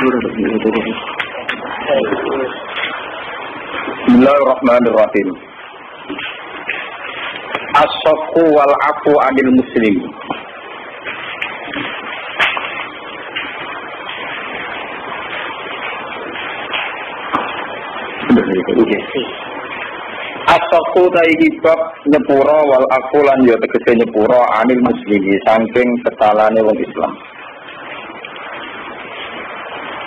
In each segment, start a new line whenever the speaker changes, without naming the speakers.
Bismillahirrahmanirrahim. As-safhu wal afu 'anil muslim. As-safhu taiki bab nyepura wal afu lan ya tegese nyepura 'anil muslimi saking kesalahane wong Islam.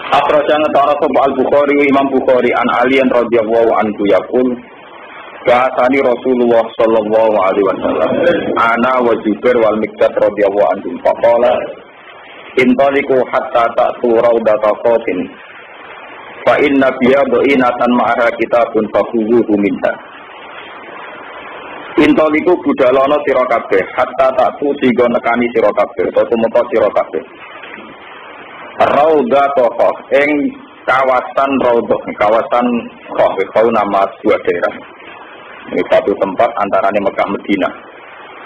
Akhrajan ta'ala Al-Bukhari Imam Bukhari an Ali radhiyallahu anhu yaqul Ka'asani Rasulullah sallallahu alaihi wasallam ana wa Jubair wal Miqdad radhiyallahu anhum faqala intaliqu hatta ta'tu raudata qatin fa inna biya dhainatan ma'ara kitabun fakhudhuhu minha intaliqu budalana sira kabeh hatta ta'tu sing nekani sira kabeh utawa tumeka sira kabeh Raudata ing kawasan Raudhah kawasan Kau nama sebuah daerah. Ini satu tempat antaranya Mekah Madinah.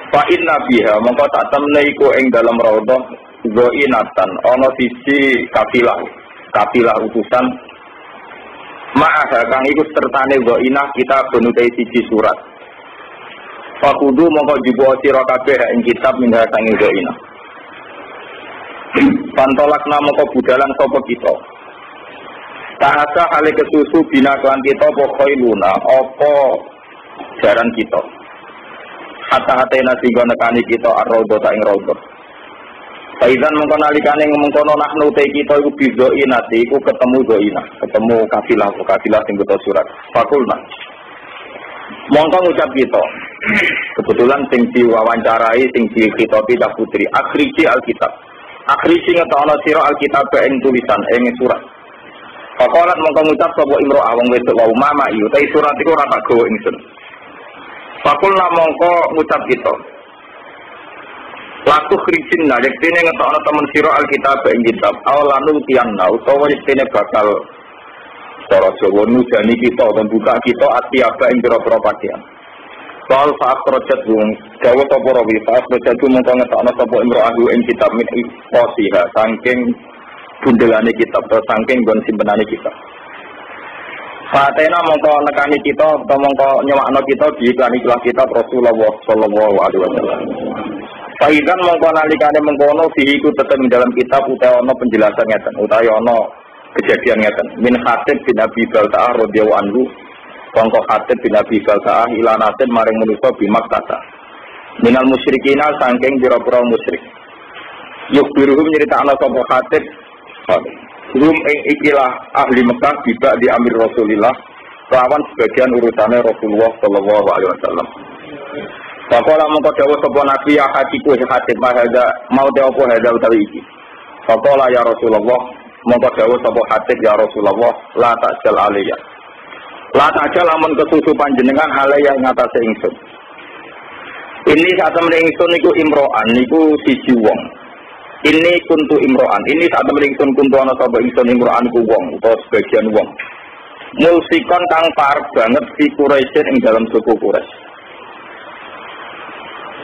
Fa inna biha mongko tak temne iku ing dalam Raudhah ghainatan ana sisi kafilah utusan ma'aha kang iku sertane ghainah kita benutai siji surat. Fakudu mongko jibo sira kabeh ing kitab minha sange ghainah. Pantolak nama kau budalan sopo kita. Tahasa hale kesusu bina kelan kita pokoi luna opo jaran kita. Hatta sehingga nekani kita ar-raudhah ta ing raudhah. Faizan mengkonalikane ngomongkono nahnu te kita iku bizoinati iku ketemu zoina, ketemu kafilah sing beto surat. Fakulna. Mongko ngucap kita. Kebetulan sing diwawancarai sing dikitopi cah putri akhriji alkitab. Akhriji ngetokno sira alkitab ing tulisan ing surat. Faqalat mongko ngucap sapa imro'ah wong wedok wa mama iku ta surat iku ora tak gawa ingsun. Faqulna mongko ngucap kita. Laku khrijin la yektene ngetokno temen sira alkitab ing kitab awalanu tiyanna utawa yektene bakal cara Jawa nujani kita dan buka kita atiaba ing pira-pira pakaian. Soal saat project bung, jauh topo rawi saat project bung mengkonget anak topo imro'ahu ing kitab min ikhosiha, sangking bundelane kitab, atau sangking gon simpenane kitab. Fatena mongko nekani kita, atau mongko nyemakno kita di iklan kitab Rasulullah sallallahu alaihi wasallam. Faidan mongko nalikane mengkono fiiku tetep di dalam kitab utawa ana penjelasan ngeten, utawa ana kejadian ngeten. Min Khatib bin Abi Balta'ah radhiyallahu anhu. Kongko Khatib bin Abi Balta'ah ila nasin maring manusa bi Makkah. Minal musyrikina saking pira-pira musyrik. Yukhbiruhum nyritakna sapa Khatib. Hum ing ikilah ahli Mekah tiba di Amir Rasulillah lawan sebagian urutane Rasulullah sallallahu alaihi wasallam. Faqala mongko dawuh sapa Nabi ya hatiku Khatib mahada mau apa hada utawi iki. Faqala ya Rasulullah mongko dawuh sapa Khatib ya Rasulullah la ta'jal aliyah. Lata aja lamun kesusu panjenengan hale yang ngatasi ingsun. Ini saat temen ingsun niku imro'an niku siji wong. Ini kuntu imro'an. Ini saat temen ingsun kuntu ana sapa ingsun imro'an ku wong utawa sebagian wong. Mulsikon kang parek banget si Quraisy ing dalam suku Quraisy.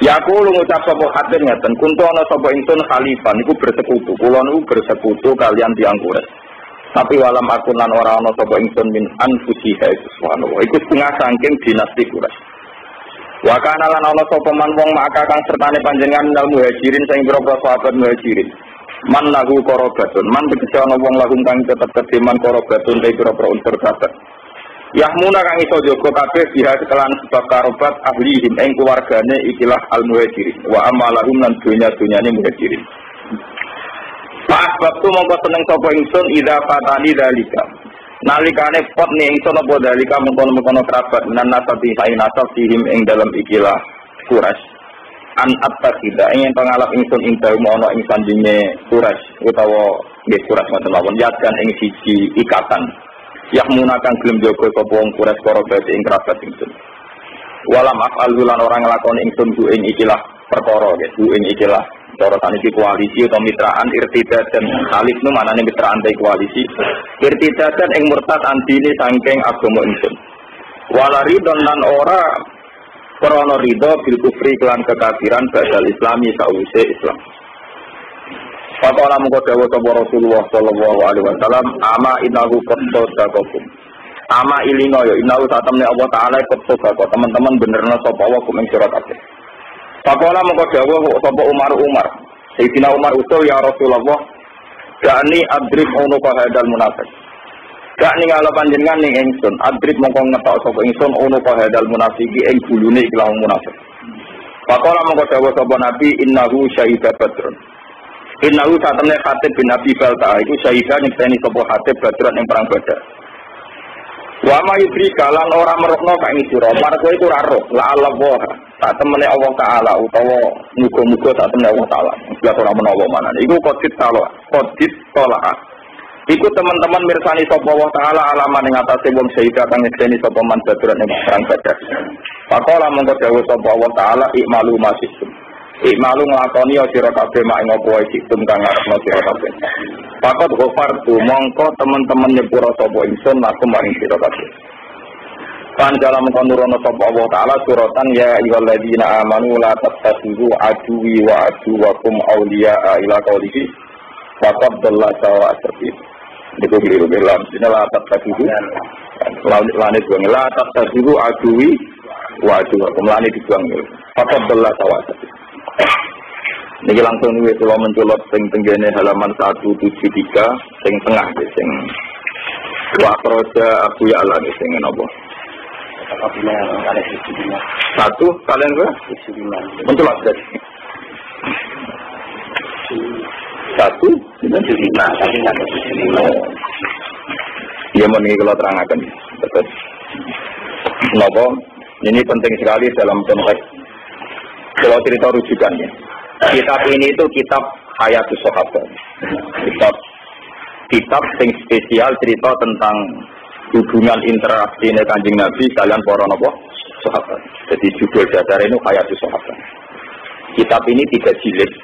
Ya aku ngucap sapa Khatib ngeten, kuntu ana sapa ingsun khalifah niku bersekutu. Kula niku bersekutu kalian tiyang Quraisy. Tapi walam aku lan ora ana sapa ingsun min anfusiha subhanallah iku setengah saking dinasti Quraisy. Wa kana lan ana sapa man wong maka kang sertane panjenengan dal muhajirin sing pira-pira sahabat muhajirin. Man lahu qarabatun man tegese ana wong lahu kang tetep kedeman qarabatun te pira-pira unsur sahabat. Yahmuna kang iso jaga kabeh biha kelan sebab karobat ahlihim ing keluargane ikilah al muhajirin wa amalahum lan dunya-dunyane muhajirin. Pak waktu mongko seneng sapa ingsun idza fatani dalika. Nalikane pot ning ingsun apa dalika mengkono-mengkono kerabat nan nasabi sae nasab sihim ing dalam ikilah Quraisy. An attakhida ing pangalap ingsun ing dalem ana ing sandinge Quraisy utawa nggih Quraisy ngoten mawon yadkan ing siji ikatan. Yahmuna kang gelem jaga sapa wong Quraisy para badhe ing kerabat ingsun. Walam af'al lan orang nglakoni ingsun ku ing ikilah perkara nggih ku ing ikilah cara saniki koalisi atau mitraan irtidat dan khalif nu manane mitraan te koalisi irtidatan ing murtad antine saking agama ingsun wala ridon lan ora krana ridho bil kufri kelan kekafiran badal islami sause Islam Faqala mengko dawuh sapa Rasulullah sallallahu alaihi wasallam, ama innahu qad sadaqakum. Ama ilinga ya innahu satamne Allah taala qad sadaqa. Teman-teman benerna sapa Allah kum ing sira kabeh. Faqala mengko dawuh sapa Umar. Sayyidina Umar usul ya Rasulullah, gani adrib unuka hadal munafiq. Gak ninggal panjenengan ning ingsun, adrib mongko ngetok sapa ingsun unuka hadal munafiqi ing gulune ikhlas munafik. Faqala mongko dawuh sapa Nabi innahu syahida badrun. Innahu satamne Khatib bin Abi Balta iku syahida nyekseni sapa Khatib badrun ing perang Badar. Wa ma yudri kalan ora merokno kak ing sira, marko iku ora roh, la Allah wa tak temene Allah taala utawa muga-muga tak temene Allah taala. Jelas ora menawa manane. Iku qodit tolak. Iku teman-teman mirsani sapa Allah taala alaman ing atase wong syahida kang nyekseni sapa man badrun ing perang Badar. Faqala mongko dawuh sapa Allah taala ikmalu masisum. Ikmalu nglakoni sira kabeh mak ing apa wae situm kang ngarepno sira kabeh. Fakat ghafartu mongko teman-teman nyepura sapa ingsun lakum maring sira kabeh. Pan dalam konurono sapa Allah taala suratan ya ayyuhalladzina amanu la tattakhidhu aduwi wa aduwakum awliya'a ila qaulihi faqad dalla sawa asfi. Niku keliru bilang dina la tattakhidhu lane buang la tattakhidhu aduwi wa aduwakum lane dibuang. Faqad dalla sawa asfi. Niki langsung niku kula mencolot sing tenggene halaman 173 sing tengah sing wa proja Abu Ya'la sing napa. Satu kalian berapa? Mencolot guys. Satu dan 75. Ya meniki kula terangaken. Terus napa ini penting sekali dalam konteks kalau cerita rujukannya. Kitab ini itu kitab Hayatus Sahabat. Kitab yang spesial cerita tentang hubungan interaksi Kanjeng Nabi kalian para sahabat. Jadi judul dasar ini Hayatus Sahabat. Kitab ini 3 jilid.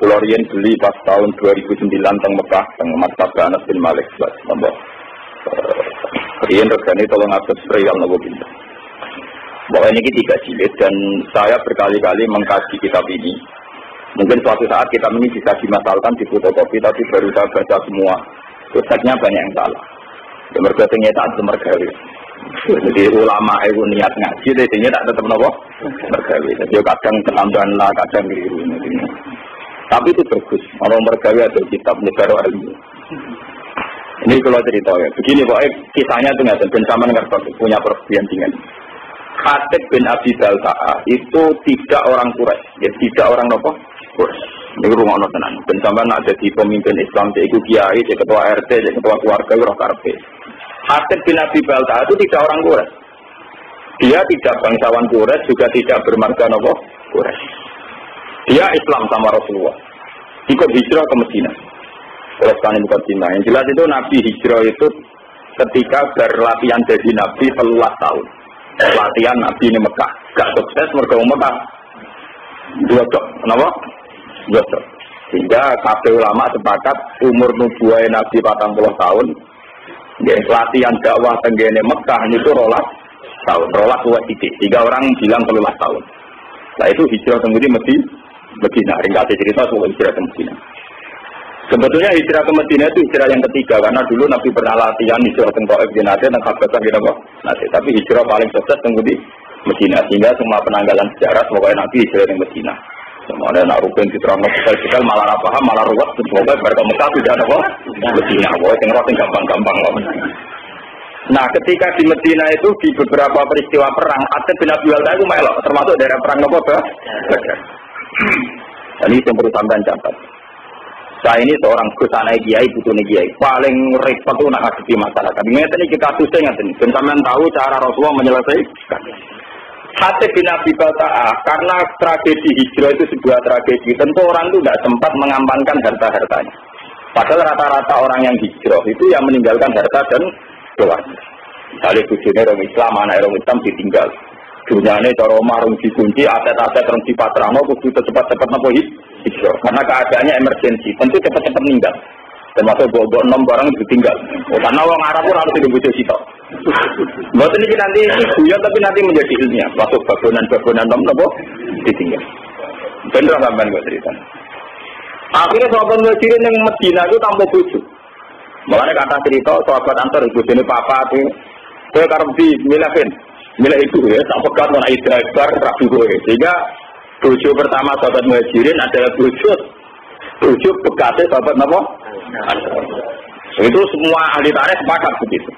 Kula riyen beli pas tahun 2009 teng Mekah teng Maktabah Anas bin Malik nomor. Riyen regane 300 riyal nopo pinten. Bahwa ini 3 jilid dan saya berkali-kali mengkaji kitab ini. Mungkin suatu saat kitab ini bisa dimasalkan di fotokopi, tapi baru saya baca semua. Terusnya banyak yang salah. Ya mereka saat mergawi. Jadi ulama itu niat ngaji, jadi tak tetap nopo mergawi. Jadi kadang ketambahan lah, kadang keliru. Tapi itu bagus. Orang mergawi atau kitab negara ilmu. Ini kalau cerita ya. Begini pokoknya kisahnya itu nggak dan sama dengan punya perbandingan. Khatib bin Abi Balta'a itu tidak orang Quraisy, ya tidak orang apa? Quraisy. Ini rumah orang tenan. Dan sampai nak jadi pemimpin Islam, jadi kiai, jadi ketua RT, jadi ketua keluarga, roh karpe. Khatib bin Abi Balta'a itu tidak orang Quraisy. Dia tidak bangsawan Quraisy, juga tidak bermarga apa? Quraisy. Dia Islam sama Rasulullah. Ikut hijrah ke Madinah. Kalau sekarang bukan Cina. Yang jelas itu Nabi hijrah itu ketika berlatihan jadi Nabi 13 tahun. Latihan Nabi ini Mekah, gak sukses mereka Mekah 2 jam, kenapa? 2 jam. Sehingga kabeh ulama sepakat umur nubuwah Nabi 40 tahun. Latihan dakwah tenggene Mekah itu 12 tahun, 12 buat titik. 3 orang bilang 13 tahun. Nah itu hijrah tenggene Medina. Ringkasnya cerita soal hijrah ke Medina. Sebetulnya hijrah ke Madinah itu hijrah yang ketiga karena dulu Nabi pernah latihan hijrah ke Taif di Najd dan Habasah gitu kok. Tapi hijrah paling sukses tunggu di Madinah sehingga semua penanggalan sejarah semoga Nabi hijrah ke Madinah. Semua ada nak rukun diterang sekali malah paham malah ruwet semoga berkat Mekah tidak ada kok Madinah. Boy tinggal gampang-gampang loh. Nah ketika di Madinah itu di beberapa peristiwa perang Khatib bin Abi Balta'a itu melok termasuk daerah perang apa Badar. Dan ini yang perlu sampean catat. Saya ini seorang kusana kiai, butuhnya kiai. Paling repot itu nak ngadepi masyarakat. Ini kita susah ngerti. Dan sampean tahu cara Rasulullah menyelesaikan. Khatib bin Abi Balta'a karena tragedi hijrah itu sebuah tragedi. Tentu orang itu tidak sempat mengamankan harta-hartanya. Padahal rata-rata orang yang hijrah itu yang meninggalkan harta dan keluarga. Misalnya bujurnya orang Islam, anak orang Islam ditinggal. Dunyanya cara marung dikunci, aset-aset orang dipatrano, kudu cepat-cepat nopo hijrah. Karena keadaannya emergensi, tentu cepat-cepat meninggal. Termasuk bawa-bawa 6 barang ditinggal. Karena orang Arab pun harus dibujuk sitok. Buat ini nanti ya tapi nanti menjadi ilmiah. Masuk bangunan-bangunan nopo ditinggal. Bener sampean gue cerita. Akhirnya sahabat Muhajirin yang Medina itu tanpa bojo. Makanya kata cerita sahabat Ansor itu jenis papa itu, saya karena di milah itu ya, tak pekat mana idrabar rapi gue. Sehingga bojo pertama sahabat Muhajirin adalah bojo bekasnya sahabat apa? Itu semua ahli tarikh sepakat begitu.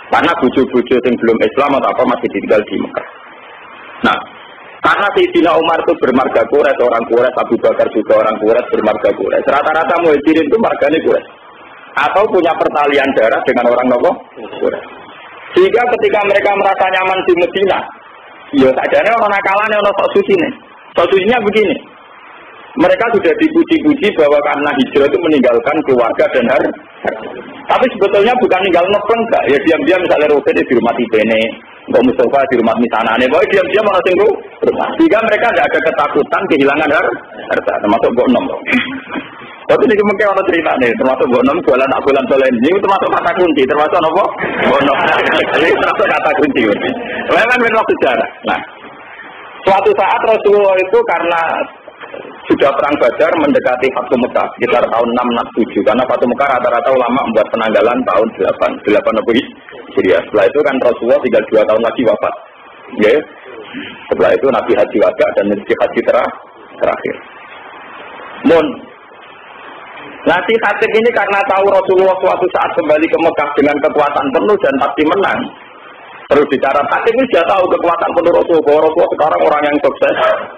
Karena bojo-bojo yang belum Islam atau apa masih tinggal di Mekah. Nah, karena Sayyidina Umar itu bermarga Quraisy, orang Quraisy, Abu Bakar juga orang Quraisy bermarga Quraisy. Rata-rata Muhajirin itu marganya Quraisy. Atau punya pertalian darah dengan orang Nopo Quraisy. Sehingga ketika mereka merasa nyaman di Medina, ya sadarnya orang nakalannya orang sok suci nih. Sok sucinya begini. Mereka sudah dipuji-puji bahwa karena hijrah itu meninggalkan keluarga dan harta. Tapi sebetulnya bukan ninggal ngepleng enggak. Ya diam-diam misalnya Rutin di rumah Tibene, Mbak Mustafa di rumah Misanane, pokoknya diam-diam orang singgung rumah. Sehingga mereka tidak ada ketakutan kehilangan harta, termasuk Mbok Nom. Tapi ini mungkin orang cerita nih, termasuk Mbok Nom jualan bulan solen ini termasuk kata kunci, termasuk apa? Mbok Nom. Jadi termasuk kata kunci. Memang memang sejarah. Nah, suatu saat Rasulullah itu karena sudah perang Badar mendekati Fatu Mekah sekitar tahun 667 karena Fatu Mekah rata-rata ulama membuat penanggalan tahun 8 lebih Syria. Setelah itu kan Rasulullah tinggal 2 tahun lagi wafat. Ya. Setelah itu Nabi haji wada dan haji terakhir. Nanti Khatib ini karena tahu Rasulullah suatu saat kembali ke Mekah dengan kekuatan penuh dan pasti menang. Terus bicara Khatib ini sudah tahu kekuatan penuh Rasulullah. Rasulullah sekarang orang yang sukses,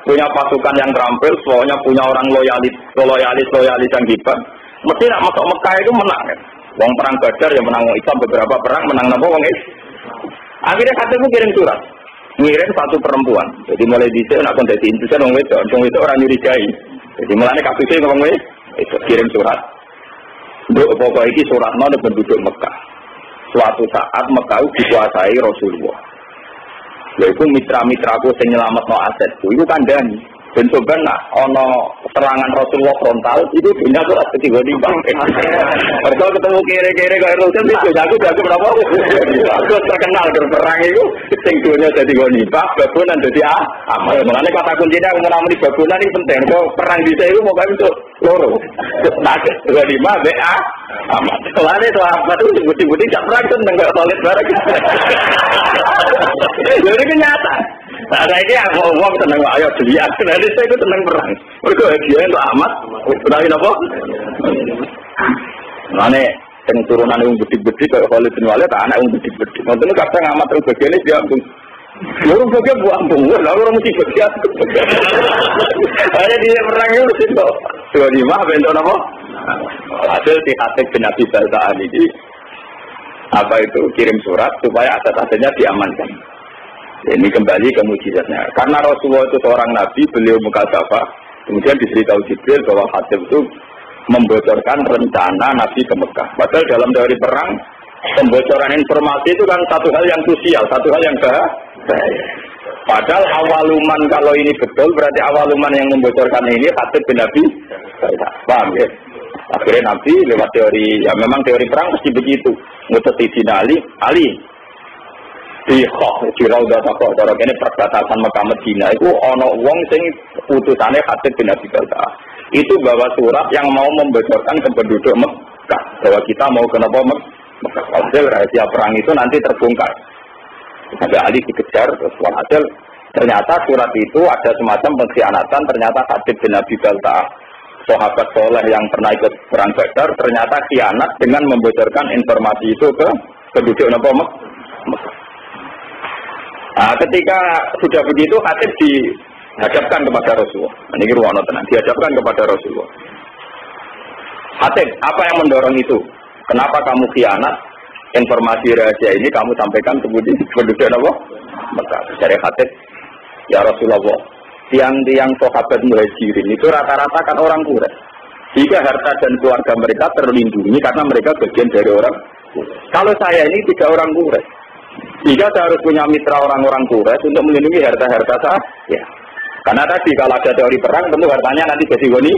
punya pasukan yang terampil, semuanya punya orang loyalis yang hebat. Mesti nak masuk Mekah itu menang. Ya. Wong perang Badar yang menang Islam beberapa perang menang napa wong Islam. Akhirnya Khatib kirim surat. Ngirim satu perempuan. Jadi mulai dhisik nak kon dadi intusan wong wedok orang nyurigai. Jadi mulane kasusnya wong itu kirim surat. Nduk pokok iki suratno nek penduduk Mekah. Suatu saat Mekah dikuasai Rasulullah. Yaitu mitra-mitraku sing nyelametno asetku iku kandhani. Ben coba nak ana serangan Rasulullah frontal itu dunia ora ketiga timbang. Mergo ketemu kere-kere kaya Rasul itu aku berapa? Aku terkenal berperang itu sing dunia dadi gonipak, babonan dadi amal. Mulane kata kuncinya aku menamuni babonan iki penting. Kok perang dhisik itu pokoke untuk loro. Target 25 BA amat. Kelane to apa tuh budi-budi jak perang seneng gak solid bareng. Jadi kenyata. Nah, ini aku ngomong seneng ayo dilihat. Nanti saya itu seneng perang. Mereka hadiah untuk amat. Berani apa? Mana yang turunan yang budi-budi kalau Khalid bin Walid anak yang budi-budi. Nanti kadang amat yang bagian ini diambung. Orang bagian buambung. Lalu orang mesti bagian. Hanya dia perang itu mesti kok. 25 bentuk apa? Hasil di Khatib bin Abi Balta'an ini apa itu kirim surat supaya aset-asetnya diamankan. Ini kembali ke mukjizatnya. Karena Rasulullah itu seorang nabi, beliau mukadzabah. Kemudian diberitahu Jibril bahwa Khatib itu membocorkan rencana Nabi ke Mekah. Padahal dalam teori perang, pembocoran informasi itu kan satu hal yang krusial, satu hal yang bahaya. Padahal awaluman kalau ini betul, berarti awaluman yang membocorkan ini Khatib bin Abi. Paham ya? Akhirnya Nabi lewat teori, ya memang teori perang pasti begitu. Mutatidin Ali. Di Raudhah Safa, cara kene perbatasan Mekah Medina itu ana wong sing putusane Khatib bin Abi Balta'ah. Itu bawa surat yang mau membocorkan ke penduduk Mekah bahwa kita mau ke Mekah. Hasil rahasia perang itu nanti terbongkar. Sampai Ali dikejar terus hasil ternyata surat itu ada semacam pengkhianatan. Ternyata Khatib bin Abi Balta'ah, sahabat soleh yang pernah ikut perang Badar, ternyata khianat dengan membocorkan informasi itu ke penduduk Mekah. Nah, ketika sudah begitu, Khatib dihadapkan kepada Rasulullah. Ini ruang tenang, dihadapkan kepada Rasulullah. Khatib, apa yang mendorong itu? Kenapa kamu khianat? Informasi rahasia ini kamu sampaikan ke penduduk apa? Mekah. Dari Khatib, ya Rasulullah, tiang-tiang sahabat Muhajirin itu rata-rata kan orang Quraisy. Jika harta dan keluarga mereka terlindungi karena mereka bagian dari orang Quraisy. Kalau saya ini tidak orang Quraisy. Jika saya harus punya mitra orang-orang Quraisy untuk melindungi harta-harta saya, ya. Karena tadi kalau ada teori perang, tentu hartanya nanti jadi goni.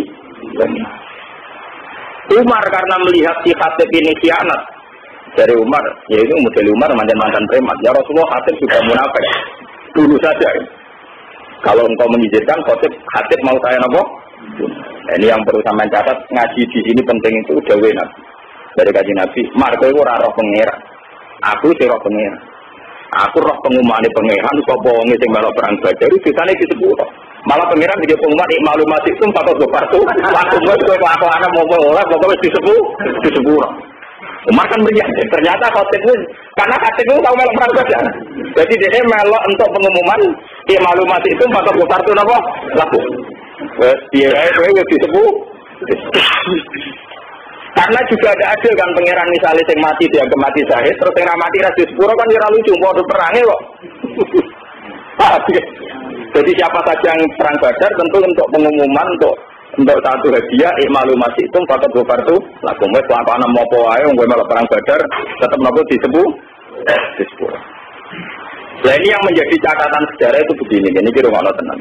Umar karena melihat si Khatib ini khianat dari Umar, yaitu model Umar mantan preman. Ya Rasulullah, Khatib sudah munafik. Dulu saja. Kalau engkau mengizinkan, khatib mau saya nopo. Nah, ini yang perlu sampean catat, ngaji di sini penting itu dawuh Nabi. Dari kaji Nabi, marko iku ora roh pengira. Aku sing roh pengira. Aku roh pengumumane pangeran sapa wong sing melok perang Badar disane disepuro. Malah pangeran iki pengumuman maklumat itu patut berpartu. Langsung kok ana mau ora pokoke disepuro. Umar kan meriah, ternyata khatib pun karena khatib itu tahu melok perang Badar. Jadi dia melok untuk pengumuman maklumat itu patut berpartu napa? Laku. Wes piye wae disepuro. Karena juga ada adil kan pangeran misalnya yang mati dia mati syahid terus yang mati rasi sepuro kan kira lucu mau perangnya kok. Jadi siapa saja yang perang Badar tentu untuk pengumuman untuk satu hadiah ikmalu masih itu patut gofartu laku wis lakone mopo ae wong malah perang Badar tetap nopo disebut sepuro. Nah ini yang menjadi catatan sejarah itu begini ini kira ngono tenan.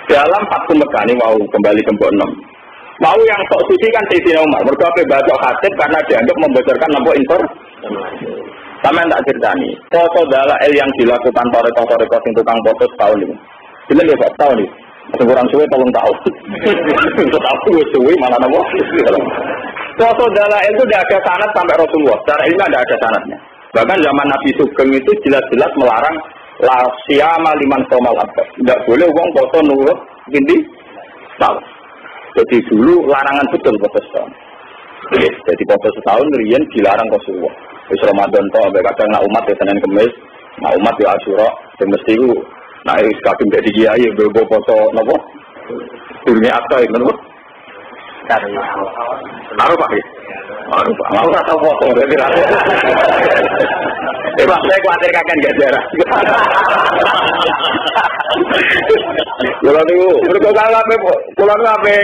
Dalam Fathu Mekah ini mau kembali ke Mbok 6. Mau yang sok suci kan Sayyidina Umar. Mereka baca khatib karena dianggap membocorkan nampak informasi. Sama yang tak ceritani. Foto dalail yang dilakukan toreko-toreko sing tukang foto setahun ini. Bila dia Pak tahun ini. Kurang suwe tolong tahu. Untuk aku suwe mana nampak. Foto dalail itu tidak ada sanad sampai Rasulullah. Secara ilmiah tidak ada sanadnya. Bahkan zaman Nabi Sugeng itu jelas-jelas melarang la siyama liman somal abbas. Tidak boleh uang foto nurut binti tahu. Jadi dulu larangan betul foto setahun. Jadi foto setahun riyen dilarang Rasulullah. Wis Ramadan to ambek kadang nak umat ya Senin Kamis, nak umat ya Asyura, sing mesti ku nak wis kadung dadi kiai mbok foto napa? Dunia apa iki menurut? Taruh Pak. Mau tak tahu foto dari rasa. Pak saya khawatir kakek enggak jarah. Kalau niku kalau ngape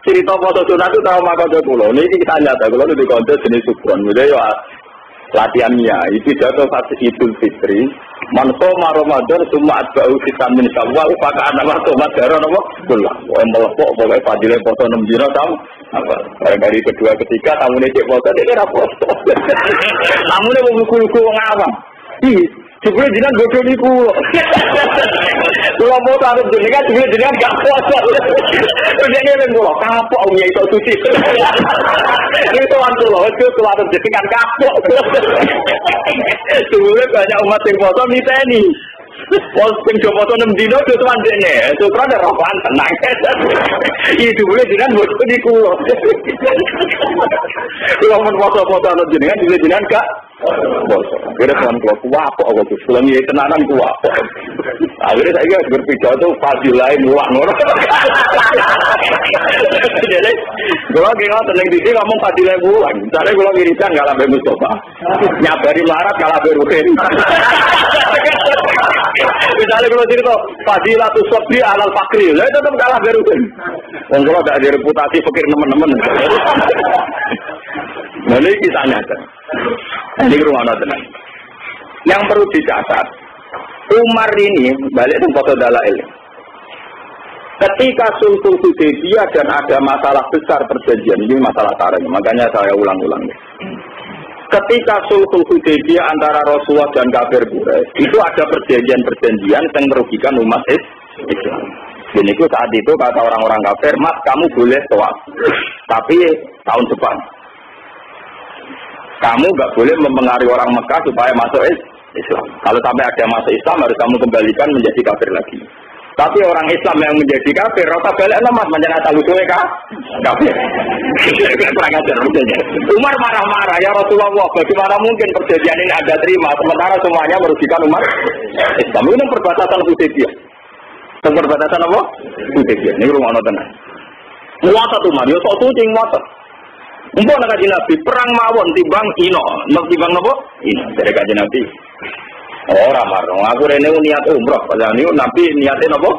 cerita foto sunat itu tahu maka kulo. Ini kita nyata kalau di kontes jenis sukron. Jadi ya latihannya itu jatuh fase Idul Fitri. Manso Ramadan cuma atba'u vitamin Syawal pakai nama tomat darah nama bulan. Yang melepok pokoknya fadilah foto 6 dina tahu. Apa? Dari kedua ketiga tamu ini cek foto dia kira foto. Tamu ini mau buku-buku ngawam. Sebenarnya jinak bodoh ni ku. Kalau mau taruh jenengan, sebenarnya jenengan gak kuasa. Jenengan yang boleh kapok, omnya itu suci. Ini tuan tuh itu taruh jenengan kapok. Sebenarnya banyak umat yang foto minta ini. Pos yang foto 6 dino itu tuan jenengan. Supra ada rohan tenang. Itu boleh jenengan bodoh ni ku. Kalau mau foto-foto jenengan, jenengan gak. Akhirnya tuan keluar kuapok aku tuh, selama ini tenanan kuapok. Akhirnya saya berpikir itu fadilah muak nor. Jadi kalau kita tenang di sini ngomong fadilah muak, misalnya kalau wiridan nggak lambe Mustafa, nyabari larat nggak lambe Ruhin. Misalnya kalau cerita fadilah tu sabri alal fakri, lah tetap nggak lambe Ruhin. Kalau nggak ada reputasi fakir teman-teman. Nah ini kita nyata. Ini rumah tenang. Yang perlu dicatat, Umar ini balik ke foto dalail. Ketika Sulhul Hudaybiyah dan ada masalah besar perjanjian, ini masalah tarik, makanya saya ulang-ulang. Ketika Sulhul Hudaybiyah antara Rasulullah dan kafir Quraisy, itu ada perjanjian-perjanjian yang merugikan umat Islam. Dan itu saat itu kata orang-orang kafir, Mas kamu boleh tawaf, tapi tahun depan. Kamu nggak boleh mempengaruhi orang Mekah supaya masuk Islam. Kalau sampai ada masuk Islam harus kamu kembalikan menjadi kafir lagi. Tapi orang Islam yang menjadi kafir, rata balik lemas menjadi asal usulnya kafir. Kurang ajar maksudnya. Umar marah-marah ya Rasulullah, bagaimana mungkin perjanjian ini Anda terima sementara semuanya merugikan umat Islam. Ini perbatasan Hudaybiyah. Perbatasan apa? Hudaybiyah. Ini rumah tenang. Muatat Umar, ya sok suci muatat. Umpama nak kaji Nabi perang mawon timbang ino, timbang apa? Ino dari kaji Nabi. Orang marah. Aku rene niat umroh. Padahal ni Nabi niatin apa?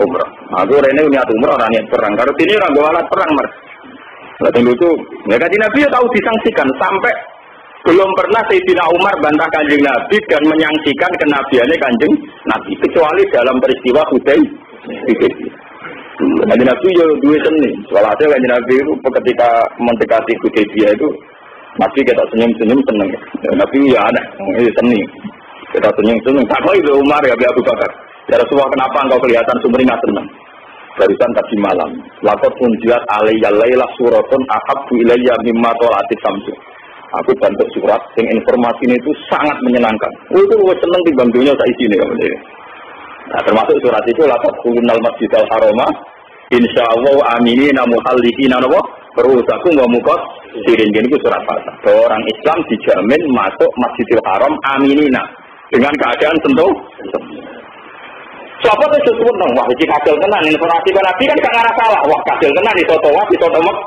Umroh. Aku rene niat umroh, orang niat perang. Kalau ini orang bawa perang mar. Lalu itu, kaji Nabi tahu disangsikan sampai belum pernah Sayyidina Umar bantah kanjeng Nabi dan menyangsikan kenabiannya kanjeng Nabi kecuali dalam peristiwa Hudaybiyah. Kanjeng Nabi yo duwe seni. Walhasil kanjeng Nabi itu ketika mendekati Hudaybiyah itu Nabi kita senyum-senyum seneng. Nabi ya ada, ini seni. Kita senyum-senyum. Sama itu Umar ya Abu Bakar. Ya Rasulullah, kenapa engkau kelihatan sumringah tenang? Barusan tadi malam. Lapor unjilat alayya layla suratun ahabbu ilayya mimma tola'atis samsu. Aku bantu surat yang informasi ini itu sangat menyenangkan. Itu seneng di bangdunya saya sini. Nah, termasuk surat itu lapor kulunal masjidal haroma. Insyaallah aminina muhallifina nawa perusaku wa mukot sirin itu surat Fatah. Bahwa orang Islam dijamin masuk Masjidil Haram aminina dengan keadaan tentu. Siapa tuh disebut dong, wah ini kadal tenan, informasi Nabi kan gak ngarah salah, wah kadal tenan di soto mek.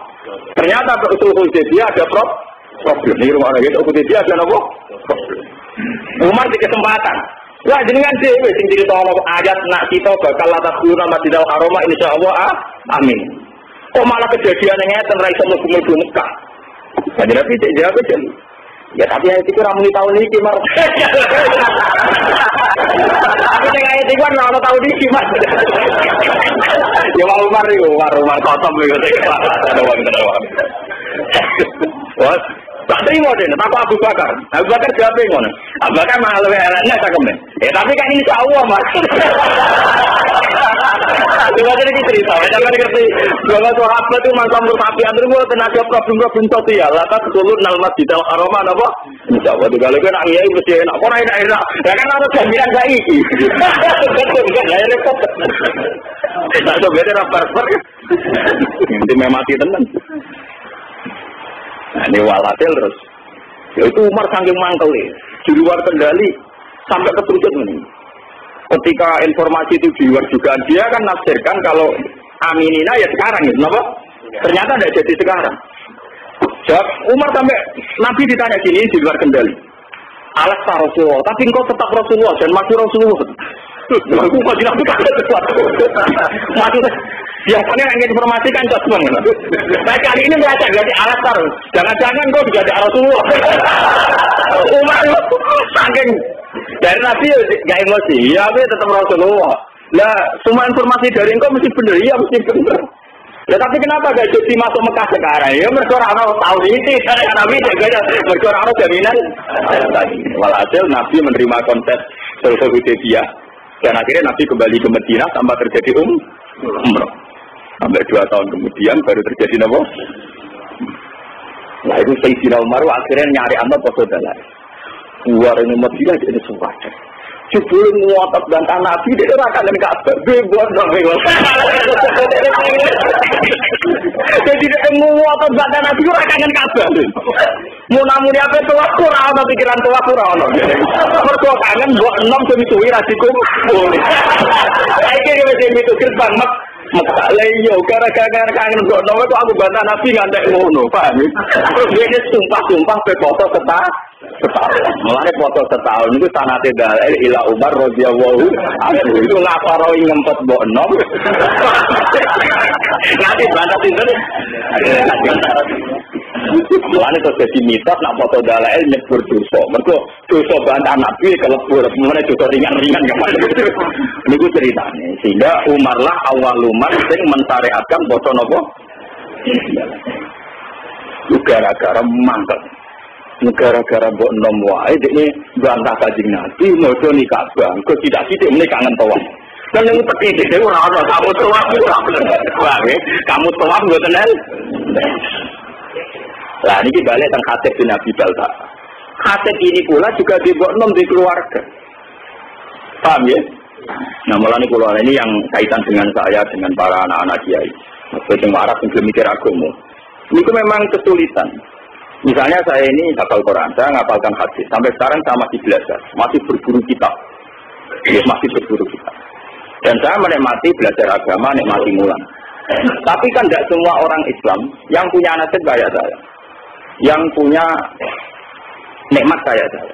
Ternyata betul dia ada problem. Ini rumah lagi, dia ada apa? Problem. Umar di kesempatan. Wah jenengan dhewe sing diceritakan ayat nak kita bakal latas guna Masjidil Haram insyaallah amin. Kok malah kejadian yang ngeten ra iso mlebu Mekah. Jadi Nabi jawab aja. Ya tapi ayat itu ramuni tahun ini Mas. Tapi sing ayat itu kan ora tahun iki Mas. Ya Umar itu, Umar kotom iku sing wah, tak terima deh, apa Abu Bakar? Abu Bakar jawab ngono. Abu Bakar malah lebih elaknya cakepnya. Tapi kan insya Allah Mas. Coba jadi cerita, jangan ngerti. Bahwa sahabat itu masa murtabi antri gua tenaga problem sosial. Lata sebelum nal Masjidil Haram apa? Insya Allah juga lagi nak ngiayi mesti enak. Orang enak. Ya kan harus jaminan saya ini. Betul kan? Saya repot. Tak sebenarnya rapar-rapar. Nanti memati teman. Nah ini walhasil terus. Ya itu Umar saking mangkel nih, di luar kendali sampai ketujuh ini. Ketika informasi itu di luar juga dia kan nafsirkan kalau aminina ya sekarang gitu, kenapa? Ternyata tidak jadi sekarang. Jawab Umar sampai Nabi ditanya gini di luar kendali. Alas Rasulullah, tapi engkau tetap Rasulullah dan masih Rasulullah. Aku masih Nabi kan sesuatu. Maksudnya biasanya yang informasi kan cosmon. Nah kali ini merasa jadi alat taruh. Jangan-jangan kau juga ada Rasulullah. Umar saking dari Nabi gak emosi. Ya tapi tetap Rasulullah. Lah semua informasi dari engkau mesti benar. Iya mesti benar. Ya tapi kenapa gak jadi masuk Mekah sekarang? Ya mereka orang tahu ini. Karena Nabi jaga mereka orang jaminan. Walhasil Nabi menerima konsep Sulhul Hudaybiyah. Dan akhirnya Nabi kembali ke Madinah tanpa terjadi umrah. Sampai 2 tahun kemudian baru terjadi apa? Nah itu Sayyidina Umar akhirnya nyari amat posodala. Keluar ini Madinah dia sumpah. Sebelum ngotot bantah Nabi dia akan dan Ka'bah bebas sampai jadi dia ngotot bantah Nabi dia akan dan Ka'bah. Mau namun apa itu aku ora pikiran tua aku ora ono. Mergo kangen mbok enom demi suwi ra dikumpul. Saiki wis mikir bang Mekah yo gara-gara kangen mbok enom kok aku bantah Nabi ngantek ngono, paham? Terus dia sumpah pe foto setahun. Mulane foto setahun itu sanate dalil ila Umar radhiyallahu anhu itu ngaparo ngempet mbok enom. Nanti bantah sinten? Mulane terus dadi mitos nak foto dalail nyebur dosa. Mergo dosa bantah Nabi kelebur, mulane dosa ringan-ringan kemana gitu. Niku ceritane. Sehingga Umar lah awaluman sing mensyariatkan foto napa? Gara-gara mangkel. Gara-gara mbok enom wae dekne bantah Kanjeng Nabi mojo nikah bang. Kok tidak sithik meneh kangen tawaf. Kan yang penting dhewe ora ono kamu tawaf ora bener. Kamu tawaf mboten el. Lah ini balik tentang Khatib bin Abi Balta. Khatib ini pula juga dibuat nom di keluarga. Paham ya? Nah mulai ini yang kaitan dengan saya, dengan para anak-anak kiai. Maksudnya yang marah, yang mikir agama. Ini memang kesulitan. Misalnya saya ini hafal Quran, saya ngapalkan hadis. Sampai sekarang saya masih belajar, masih berburu kitab. Ya, masih berburu kitab. Dan saya menikmati belajar agama, menikmati mulan. Tapi kan tidak semua orang Islam yang punya nasib kayak saya. Yang punya nikmat kayak saya.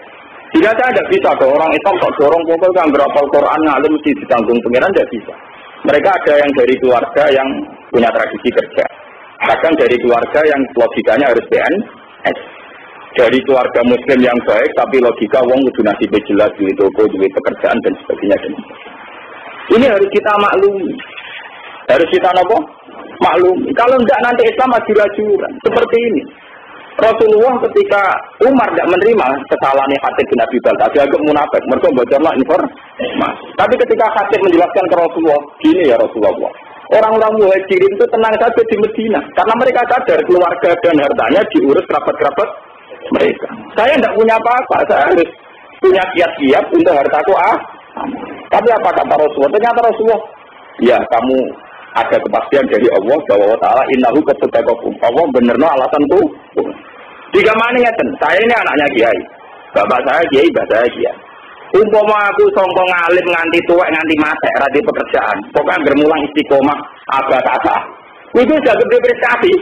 Jika saya tidak bisa, kalau orang Islam kok dorong pokok kan berapal Quran ngalim mesti ditanggung pengiran, tidak bisa. Mereka ada yang dari keluarga yang punya tradisi kerja. Bahkan dari keluarga yang logikanya harus PNS. Dari keluarga Muslim yang baik, tapi logika wong kudu nasib jelas, duit toko, duit pekerjaan dan sebagainya. Ini harus kita maklumi. Harus kita apa? Maklumi. Kalau tidak nanti Islam maju-majuan seperti ini. Rasulullah ketika Umar tidak menerima kesalahan Khatib bin Abi Baltah, dia agak munafik, mereka bocorlah informasi. Tapi ketika Khatib menjelaskan ke Rasulullah, gini ya Rasulullah, orang-orang Muhajirin itu tenang saja di Medina, karena mereka sadar keluarga dan hartanya diurus kerabat-kerabat mereka. Saya tidak punya apa-apa, saya harus punya kiat-kiat untuk hartaku. Tapi apa kata Rasulullah? Ternyata Rasulullah, ya kamu ada kepastian dari Allah bahwa Allah Ta'ala innahu kesedakakum. Allah benerno alasan tuh. Jika mana ngeten, saya ini anaknya kiai. Bapak saya kiai, bapak saya kiai. Umpama aku sombong alim nganti tuwek nganti mati ra di pekerjaan. Pokoknya bermulang istiqomah abad asa. Itu sudah gede prestasi.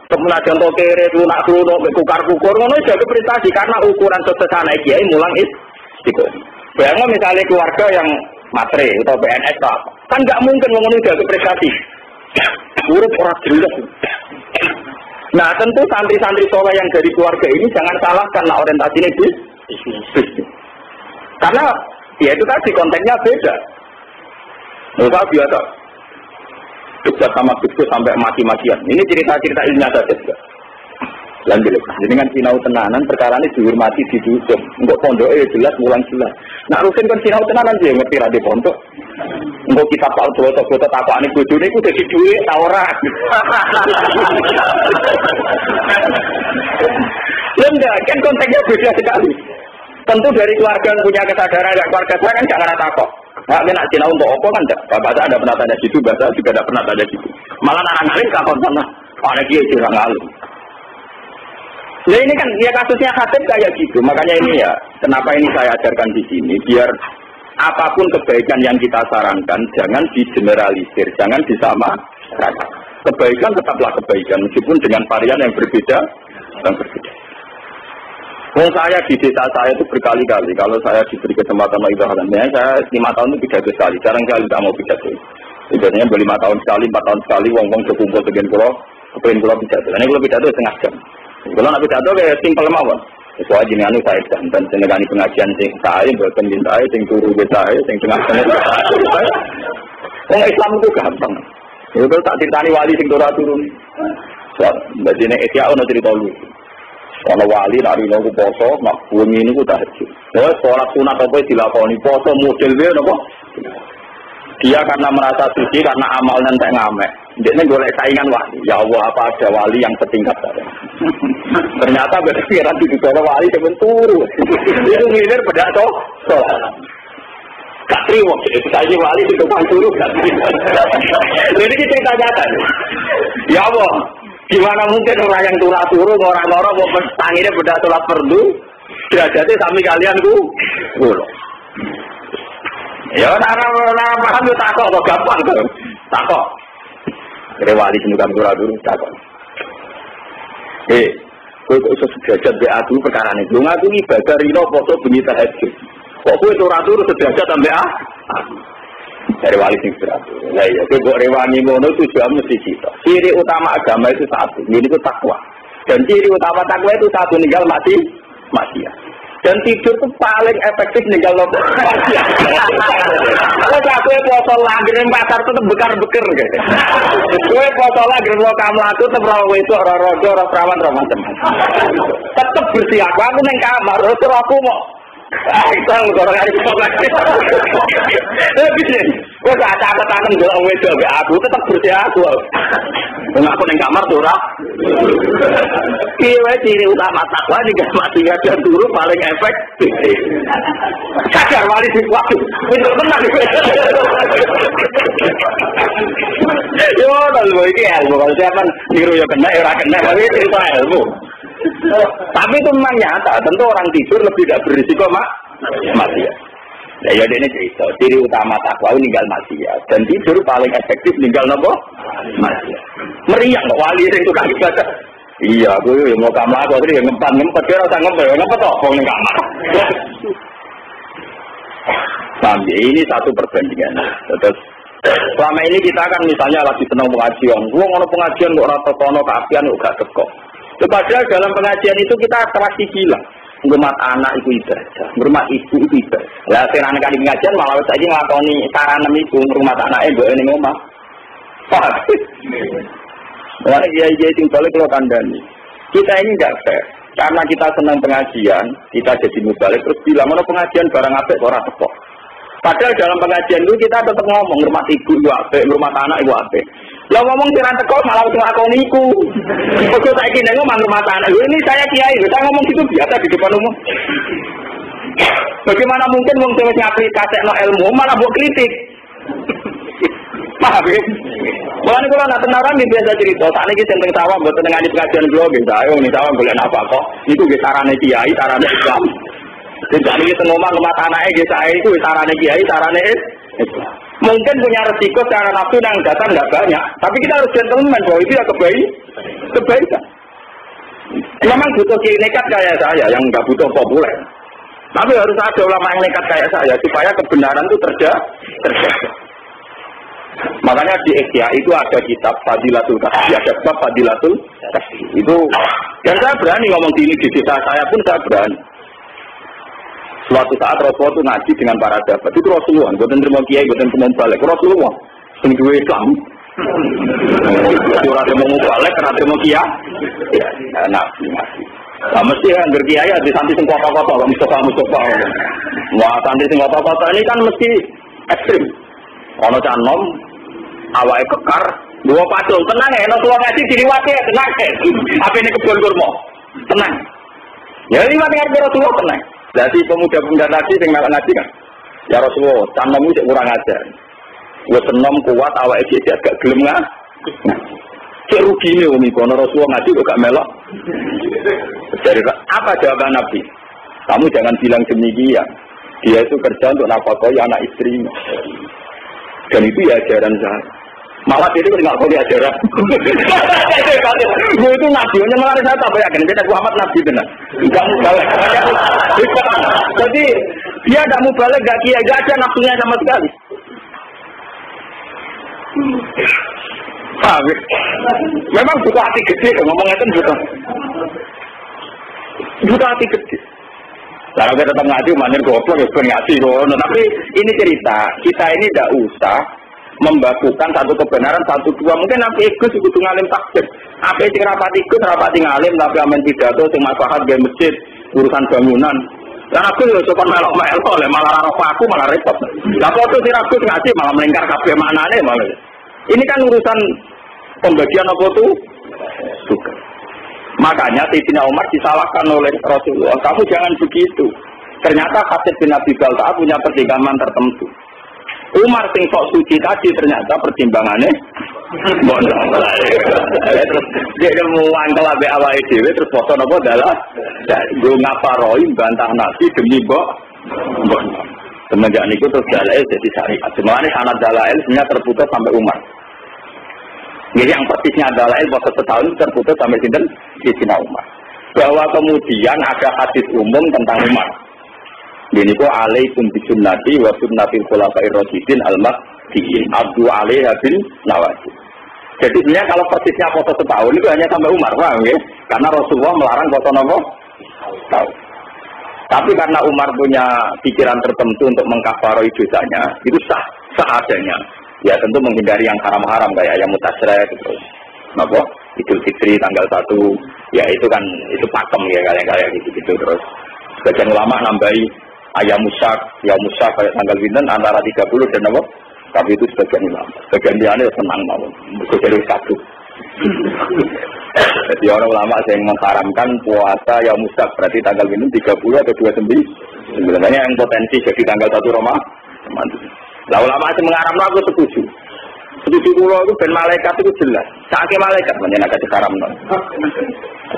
Kemudian contoh kere lunak lunak kukar-kukur ngono sudah gede prestasi karena ukuran sukses anak kiai mulang istiqomah. Bayangno misalnya keluarga yang matre atau PNS apa. Kan enggak mungkin ngono sudah prestasi. Urip ora jelas. Nah tentu santri-santri soleh yang dari keluarga ini jangan salahkan lah orientasinya bisnis. Karena ya itu tadi konteksnya beda. Nggak biasa debat sama bisnis sampai mati-matian. Ini cerita-cerita ilmiah saja juga. Lanjut. Jadi kan sinau tenanan perkara ini dihormati didukung. Untuk pondok jelas mulang jelas. Nah rutin kan sinau tenanan dia ngerti ra di pondok. Untuk kita tahu foto-foto takwane bojone iku dadi duit ta ora. Lenda kan konteksnya beda sekali. Tentu dari keluarga yang punya kesadaran, ada keluarga saya kan jangan rata kok. Nggak kena Cina untuk apa kan? Bapak saya ada pernah tanya situ, bapak juga ada pernah tanya situ. Malah anak ngalim kapan sana? Ada dia juga ngalim. Nah ini kan ya kasusnya Khatib kayak gitu. Makanya ini ya, kenapa ini saya ajarkan di sini biar apapun kebaikan yang kita sarankan jangan digeneralisir, jangan disamakan. Kebaikan tetaplah kebaikan meskipun dengan varian yang berbeda dan berbeda. Saya di desa saya itu berkali-kali kalau saya diberi kesempatan ibaratnya saya 5 tahun itu pidato sekali, jarang kali tidak mau pidato. Biasanya 5 tahun sekali, 4 tahun sekali, wong-wong berkumpul dengan pulau, kepengen pulau pidato. Ini kalau pidato setengah jam. Kalau nak pidato kayak simpel mawon. Soalnya jenengan itu saya dan senegani pengajian sing saya, bukan saya, sing turu saya, sing tengah tengah. Orang Islam itu gampang. Itu tak ceritani wali sing turun. Mbak Jene Etia ono cerita lu. Kalau wali nari nunggu poso, mak bumi ini ku tahajud. Jadi sholat sunat apa dilakoni poso model dia nopo. Dia karena merasa suci karena amalnya tak ngamek. Dia golek saingan wali. Ya Allah apa ada wali yang setingkat saya. Ternyata berpikiran di dunia wali semen turu. Itu milir pada sholat. Gak terima, itu saja wali itu tukang turu. Jadi kita cerita nyata. Ya Allah, gimana mungkin orang yang turun orang-orang mau tanginya pada sholat fardu, derajatnya sami kalian ku. Ya orang paham itu takut atau gampang tuh, takut. Jadi wali semuanya turun takut. Kau kok sederajat BA dulu perkara ini. Lu ngaku ibadah rino foto bunyi tahajud. Kok kau itu ratu sederajat sampai dari wali sing beratur. Nah iya, kau rewangi ngono tujuan mesti cita. Ciri utama agama itu satu, ini itu takwa. Dan ciri utama takwa itu satu, ninggal mati. Dan tidur itu paling efektif ninggal mati. Kalau aku poso langgeng pasar itu bekar-beker gitu. Gue poso langgeng lo kamu aku tetap rawa itu rojo, perawan, macam-macam. Tetap bersih aku neng kamar, terus aku mau. Sang orang hari sekolah. Bisa. Gue gak catatan dalam wedo aku tetap bersih aku. Aku neng kamar tuh rak. Kira ciri utama takwa juga mati dan turu paling efektif. Sadar wali di waktu. Itu benar. Yo, lalu ini ilmu. Kalau siapa niru ya kena, ya kena. Tapi itu ilmu. Tapi itu memang nyata. Tentu orang tidur lebih tidak berisiko mati ya. Ya ini cerita. Ciri utama takwa ninggal mati ya. Dan tidur paling efektif ninggal nopo mati ya. Meriang kok wali yang tukang ibadah. Iya, gue yang mau kamar aku tadi yang ngempet dia rasa ngempet toh ning kamar. Sampai ini satu perbandingan. Terus selama ini kita kan misalnya lagi senang pengajian. Gue ngono pengajian kok ora tono keapian kok gak teko. Padahal dalam pengajian itu kita terasi bilang, ngurmat anak itu ibadah, ngurmat ibu itu ibadah. Lah serana kali pengajian malah saiki nglakoni sarana iku ngurmat anake mbok ning omah. Wah, iya sing balik kula kandhani. Kita ini tidak fair. Karena kita senang pengajian, kita jadi mubalik terus bilang mana pengajian barang apik ora teko. Padahal dalam pengajian itu kita tetap ngomong rumah ibu iku apik, rumah anak iku apik. Lah ngomong sira teko malah wis ngakoni iku. Kok saiki nek ngomong rumah anak, ini saya kiai, saya ngomong gitu biasa di depan umum. Bagaimana mungkin wong sing ngapli kasekno ilmu malah mbok kritik. Paham ya? Mulane kula nak tenaran biasa cerita, sakniki tentang sawah mboten ngani pengajian kula nggih, ayo ning sawah golek apa kok. Niku nggih sarane kiai, sarane Islam. Jadi kita ngomong rumah tanahnya gitu, saya itu sarane kiai, sarane Islam. Mungkin punya resiko secara nafsu yang datang nggak banyak, tapi kita harus gentleman bahwa itu ya kebaikan. Memang butuh kiai nekat kayak saya yang nggak butuh populer. Tapi harus ada ulama yang nekat kayak saya supaya kebenaran itu terjaga. Makanya di Ikhya itu ada kitab Fadilatul Kasih, ada kitab Fadilatul Kasih. Itu dan saya berani ngomong di desa saya pun saya berani. Suatu saat Rasulullah itu ngaji dengan para sahabat. Itu Rasulullah, bukan terima kiai, bukan terima balik. Rasulullah, sendiri Islam. Surah terima balik, karena terima kiai. Nabi. Nah, mesti kan berkiai di santi sing kota-kota, Mustafa. Wah, santi sing kota-kota ini kan mesti ekstrim. Ono canom, awake kekar, dua pacul, tenang ya. Ono tua ngaji diliwati ya, tenang ya. Apa ini kebun kurma? Tenang. Ya liwat dengan Rasulullah tenang. Jadi pemuda-pemuda tadi yang melak ngaji kan, ya Rasulullah, canommu cek kurang ajar. Gue senam kuat, awak ejek agak gelem nggak? Cek rugi nih umi, kono Rasulullah ngaji kok gak melok. Jadi apa jawaban Nabi? Kamu jangan bilang demikian. Dia itu kerja untuk nafkahi anak istrinya. Dan itu ya ajaran saya. Malah itu nggak kau diajaran. Gue itu nabi, hanya malah saya tak yakin. Jadi aku amat nabi benar. Enggak mubalik. Jadi dia tidak mubalik, gak kiai, gak ada nafsunya sama sekali. Memang butuh hati gede, ngomongnya kan butuh hati gede. Kalau kita tetap ngaji, manir goblok ya ngaji. Tapi ini cerita, kita ini tidak usah membakukan satu kebenaran, satu dua. Mungkin nanti ikut ngalim takbir. Apa yang rapati ngalim, tapi amin pidato, sing maslahat di masjid, urusan bangunan. Dan aku ya sopan melok-melok, malah aku malah repot. Lah foto si ragu ngaji malah melingkar kabeh maknane malah. Ini kan urusan pembagian apa tuh? Juga. Makanya Sayyidina Umar disalahkan oleh Rasulullah. Kamu jangan begitu. Ternyata Khatib bin Abi Balta'a punya pertimbangan tertentu. Umar sing sok suci tadi ternyata pertimbangannya terus dia ilmuwan kalau be awake dhewe terus foto napa dalah go ngaparoi bantah Nabi demi mbok semenjak niku terus dalail jadi syariat. Semuanya sanad dalail sebenarnya terputus sampai Umar. Jadi yang persisnya dalail waktu setahun terputus sampai sinten Sayyidina Umar. Bahwa kemudian ada hadis umum tentang Umar. Ini kok alaikum bisunnati wa sunnatil khulafa'ir rasyidin al-mahdiyyin abdu alaiha bin nawajib. Jadi sebenarnya kalau persisnya foto setahun itu hanya sampai Umar, paham ya? Karena Rasulullah melarang foto nopo setahun. Tapi karena Umar punya pikiran tertentu untuk mengkafaroi dosanya, itu sah adanya. Ya tentu menghindari yang haram-haram kayak ayam mutasyrik gitu. Napa? Idul Fitri tanggal 1, ya itu kan itu pakem ya kayak gitu terus. Sebagian ulama nambahi ayam musak kayak tanggal binten antara 30 dan apa? Tapi itu sebagian ulama. Sebagian dia senang mau jadi satu. Jadi orang ulama yang mengharamkan puasa ayam musak berarti tanggal binten 30 atau 29. Sebenarnya yang potensi jadi tanggal 1 Ramadan. Lah ulama yang mengharamkan aku setuju. Setuju kula itu ben malaikat itu jelas. Saking malaikat menyen agak diharamkan.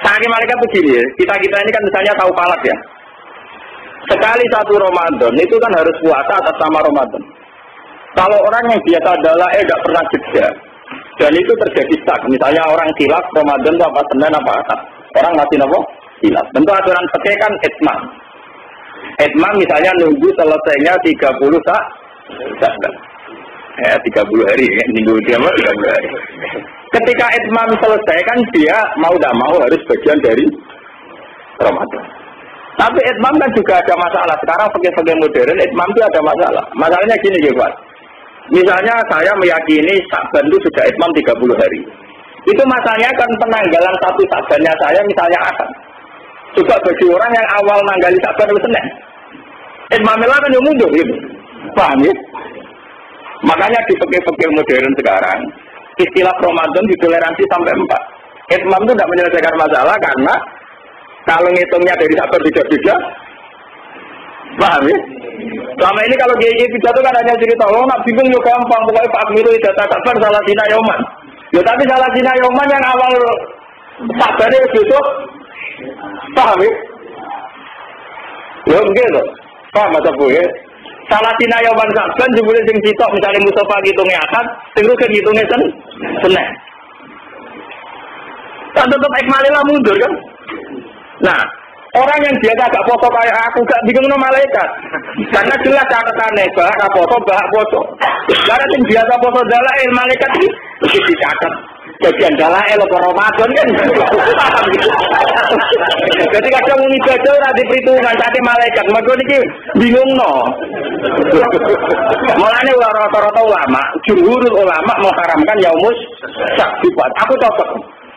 Saking malaikat begini ya. Kita ini kan misalnya tahu palat ya. Sekali satu Ramadan itu kan harus puasa atas nama Ramadan. Kalau orang yang biasa adalah tidak pernah jeda dan itu terjadi stuck. Misalnya orang silap Ramadan itu apa Senin apa Ahad. Orang masih nopo silap. Tentu aturan pakai kan itmam. Itmam misalnya nunggu selesainya 30 saat. 30 hari ya, minggu dia 30 hari. Ketika itmam selesai kan dia mau tidak mau harus bagian dari Ramadan. Tapi itmam kan juga ada masalah. Sekarang pakai modern itmam itu ada masalah. Masalahnya gini ya Pak. Misalnya saya meyakini Sa'ban itu sudah itmam 30 hari. Itu masalahnya kan penanggalan 1 Sa'bannya saya misalnya Ahad. Coba bagi orang yang awal nanggali Sa'ban itu Senin. Mamilah kan yang mundur gitu. Paham ya? Makanya di fikih-fikih modern sekarang, istilah Ramadan ditoleransi sampai 4. Itmam itu tidak menyelesaikan masalah karena kalau ngitungnya dari Sa'ban beda-beda. Paham ya? Selama ini kalau GG pidato kan hanya cerita, oh nak bingung yo gampang, pokoknya Pak Miru data Sa'ban salah Cina Yoman. Ya tapi salah Cina Yoman yang awal Sa'ban itu besok. Paham ya? Ya begitu. Paham masa Bu ya? Salah Cina Yoman Sa'ban jebule sing sitok misalnya Mustafa ngitungnya Ahad, sing rugen ngitungnya Senin. Tak tetap ikmalilah mundur kan? Nah, orang yang biasa gak foto kayak aku gak bingung sama malaikat. Karena jelas catatannya bahak foto, bahak foto. Karena yang biasa foto dalail malaikat ini mesti dicatat. Bagian dalail ke Ramadan kan. Jadi kadang mau ibadah ora diperhitungan cate malaikat. Mergo niki bingung no. Mulane rata-rata ulama, jumhur ulama mengharamkan yaumus syak. Aku cocok.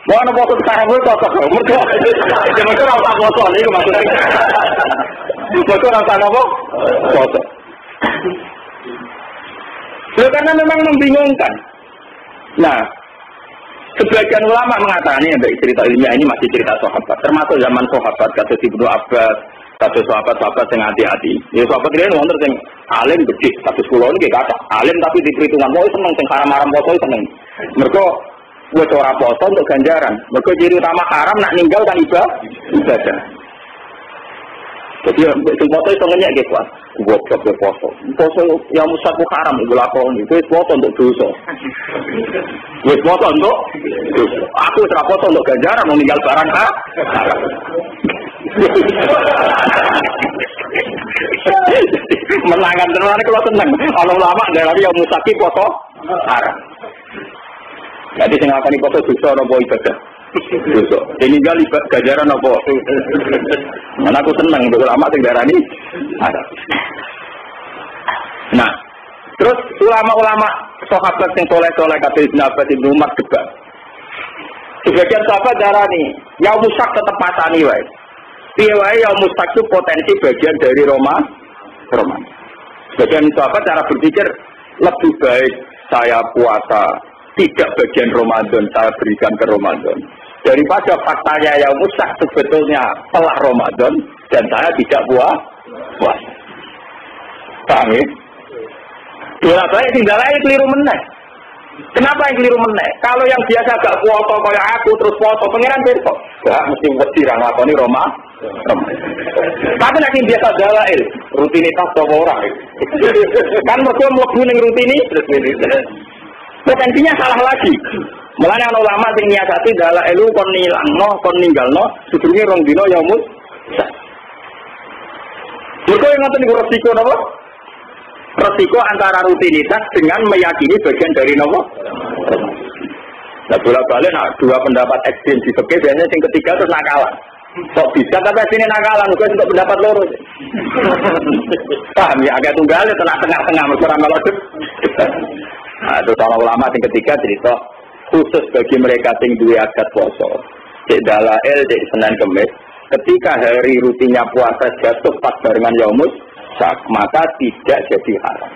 Mau ana foto sekarang gue cocok. Mergo ora usah foto niku maksudnya. Foto ora usah apa? Foto. Karena memang membingungkan. Nah, sebagian ulama mengatakan ini cerita ilmiah ini masih cerita sahabat, termasuk zaman sahabat kata Ibnu Abbas, kata sahabat-sahabat yang hati-hati. Ya sahabat ini wonten sing alim gede, kata kula niki kata alim tapi diperhitungan mau seneng sing haram-haram poso seneng. Mergo wis ora poso untuk ganjaran. Mergo ciri utama haram nak ninggal kan ibadah. Jadi sing foto iso ngenyek ge kuat. Goblok ke poso. Poso yang musaku haram iku lakoni. Wis foto untuk dosa. Wis foto untuk dosa. Aku ora foto untuk ganjaran mau ninggal barang haram. Menangan tenan kalau seneng. Kalau ulama dari yang musaki foto haram. Jadi sing ngakoni foto dosa apa ibadah? Dosa. Ini gali ganjaran apa? Mana aku senang untuk ulama sing darani ada. Nah, terus ulama-ulama sahabat sing soleh-soleh kata Ibnu Abbas Ibnu Umar debat. Sebagian sahabat darani, ya musak tetap pasani wae. Piye wae ya musak itu potensi bagian dari Roma. Sebagian sahabat cara berpikir lebih baik saya puasa tidak bagian Ramadan saya berikan ke Ramadan daripada faktanya yang musak sebetulnya telah Ramadan dan saya tidak puasa. Paham ya? Dua baik tinggal aja keliru meneh. Kenapa yang keliru meneh? Kalau yang biasa gak puasa kayak aku terus puasa pengiran besok gak mesti wedi ra nglakoni Ramadan. Tapi nek sing biasa dalail rutinitas apa ora kan mergo mlebu ning rutinitas potensinya salah lagi. Mulane ana ulama sing nyiasati dalail kon nilangno kon ninggalno sedurunge rong dina yaumul syak. Mergo ngoten niku resiko napa? Resiko antara rutinitas dengan meyakini bagian dari napa? Nah, bolak-balik dua pendapat ekstrem di fikih biasanya yang ketiga terus nakalan. Kok bisa kata sini nakalan juga untuk pendapat loro. Paham ya agak tunggalnya tengah-tengah mereka melodok. Nah, itu para ulama yang ketiga cerita khusus bagi mereka yang duwe adat poso. Cek dalail cek Senin Kemis. Ketika hari rutinnya puasa jatuh pas barengan yaumus syak, maka tidak jadi haram.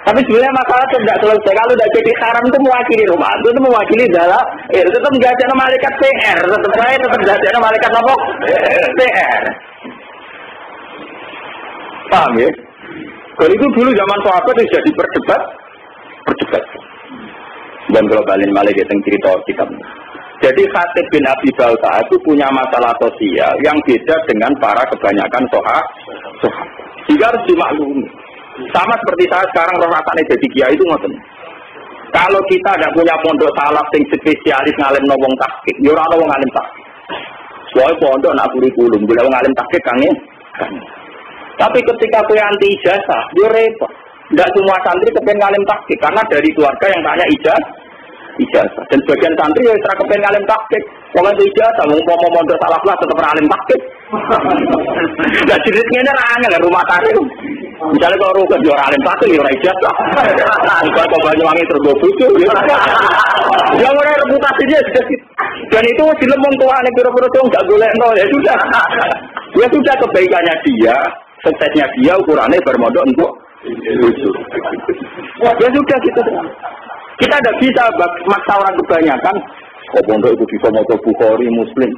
Tapi sebenarnya masalah tidak selesai. Kalau tidak jadi haram itu mewakili rumah, itu mewakili dalam, tetap nggak ada malaikat PR, tetap nggak ada malaikat apa PR. Paham ya? Kalau itu dulu zaman sahabat itu jadi berdebat. Dan globalin malaikat yang cerita kitab. Jadi Khatib bin Abi Balta itu punya masalah sosial yang beda dengan para kebanyakan sahabat. Jika harus dimaklumi. Sama seperti saya sekarang rasanya jadi kiai itu ngoten. Kalau kita tidak punya pondok salaf yang spesialis ngalim wong tahqiq, ya ora ono wong ngalim tahqiq. Soale pondok nak kurikulum, bila wong ngalim tahqiq kangen. Tapi ketika kowe anti ijazah, yo repot. Tidak semua santri kepengen ngalim tahqiq karena dari keluarga yang tanya ijazah. Dan sebagian santri ya ora kepengen ngalim tahqiq. Wong anti ijazah mau pondok salaf lah tetap ngalim tahqiq. Lah jerit ngene ra angel rumah tangga. Misalnya kalau rukun juara alim satu ya orang ijazah. Kalau Banyuwangi terus gue butuh. Dia mulai reputasi dia sudah. Dan itu dilemong tua nih pura-pura tuh nggak boleh nol ya sudah. Ya sudah kebaikannya dia, suksesnya dia ukurannya bermodal untuk lucu. Ya sudah gitu. Kita tidak bisa maksa orang kebanyakan. Oh pondok itu bisa mau Bukhari Muslim.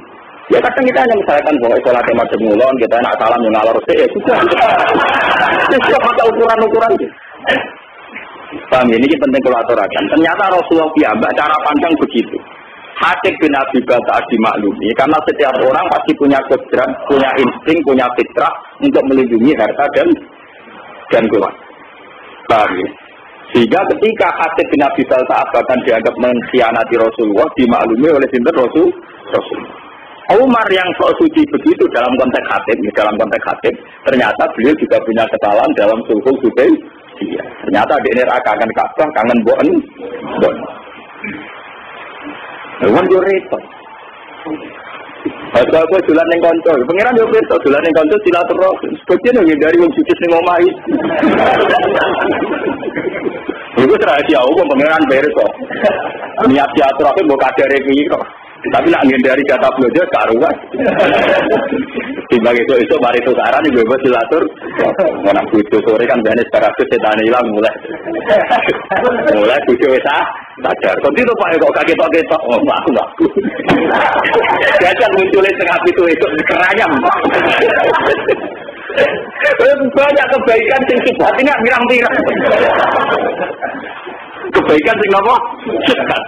Ya kadang kita hanya misalkan bahwa sholat macam mulon kita nak salam yang ngalor ya sudah. Itu masa ukuran-ukuran. Paham ini penting kalau aturakan. Ternyata Rasulullah piyambak cara pandang begitu. Hatib bin Abi Balta'ah dimaklumi karena setiap orang pasti punya kodrat, punya insting, punya fitrah untuk melindungi harta dan keluarga. Paham ya? Sehingga ketika Hatib bin Abi Balta'ah bahkan dianggap mengkhianati Rasulullah dimaklumi oleh sinten Rasul. Umar yang sok suci begitu dalam konteks Hatib, ternyata beliau juga punya kesalahan dalam sulhul Hudaybiyah. Ternyata dia ini kangen Ka'bah, kangen bon. Lawan yo repot. Aku dolan ning kanca, pengiran yo repot dolan ning kanca silaturahmi. Sebagian yo dari wong sujud ning omahe. Iku rahasia umum pengiran beres kok. Niat silaturahmi mbok kadare iki kok. Tapi nak ngendari kata belajar karuan. Timbang itu mari tukaran ibu silatur. Mana butuh sore kan benes terakhir setan hilang mulai butuh sadar. Kau itu pak kok kaget aku. Biasa munculnya tengah itu kerayam. Banyak kebaikan sing subhat ini pirang-pirang. Kebaikan sing apa? Subhat.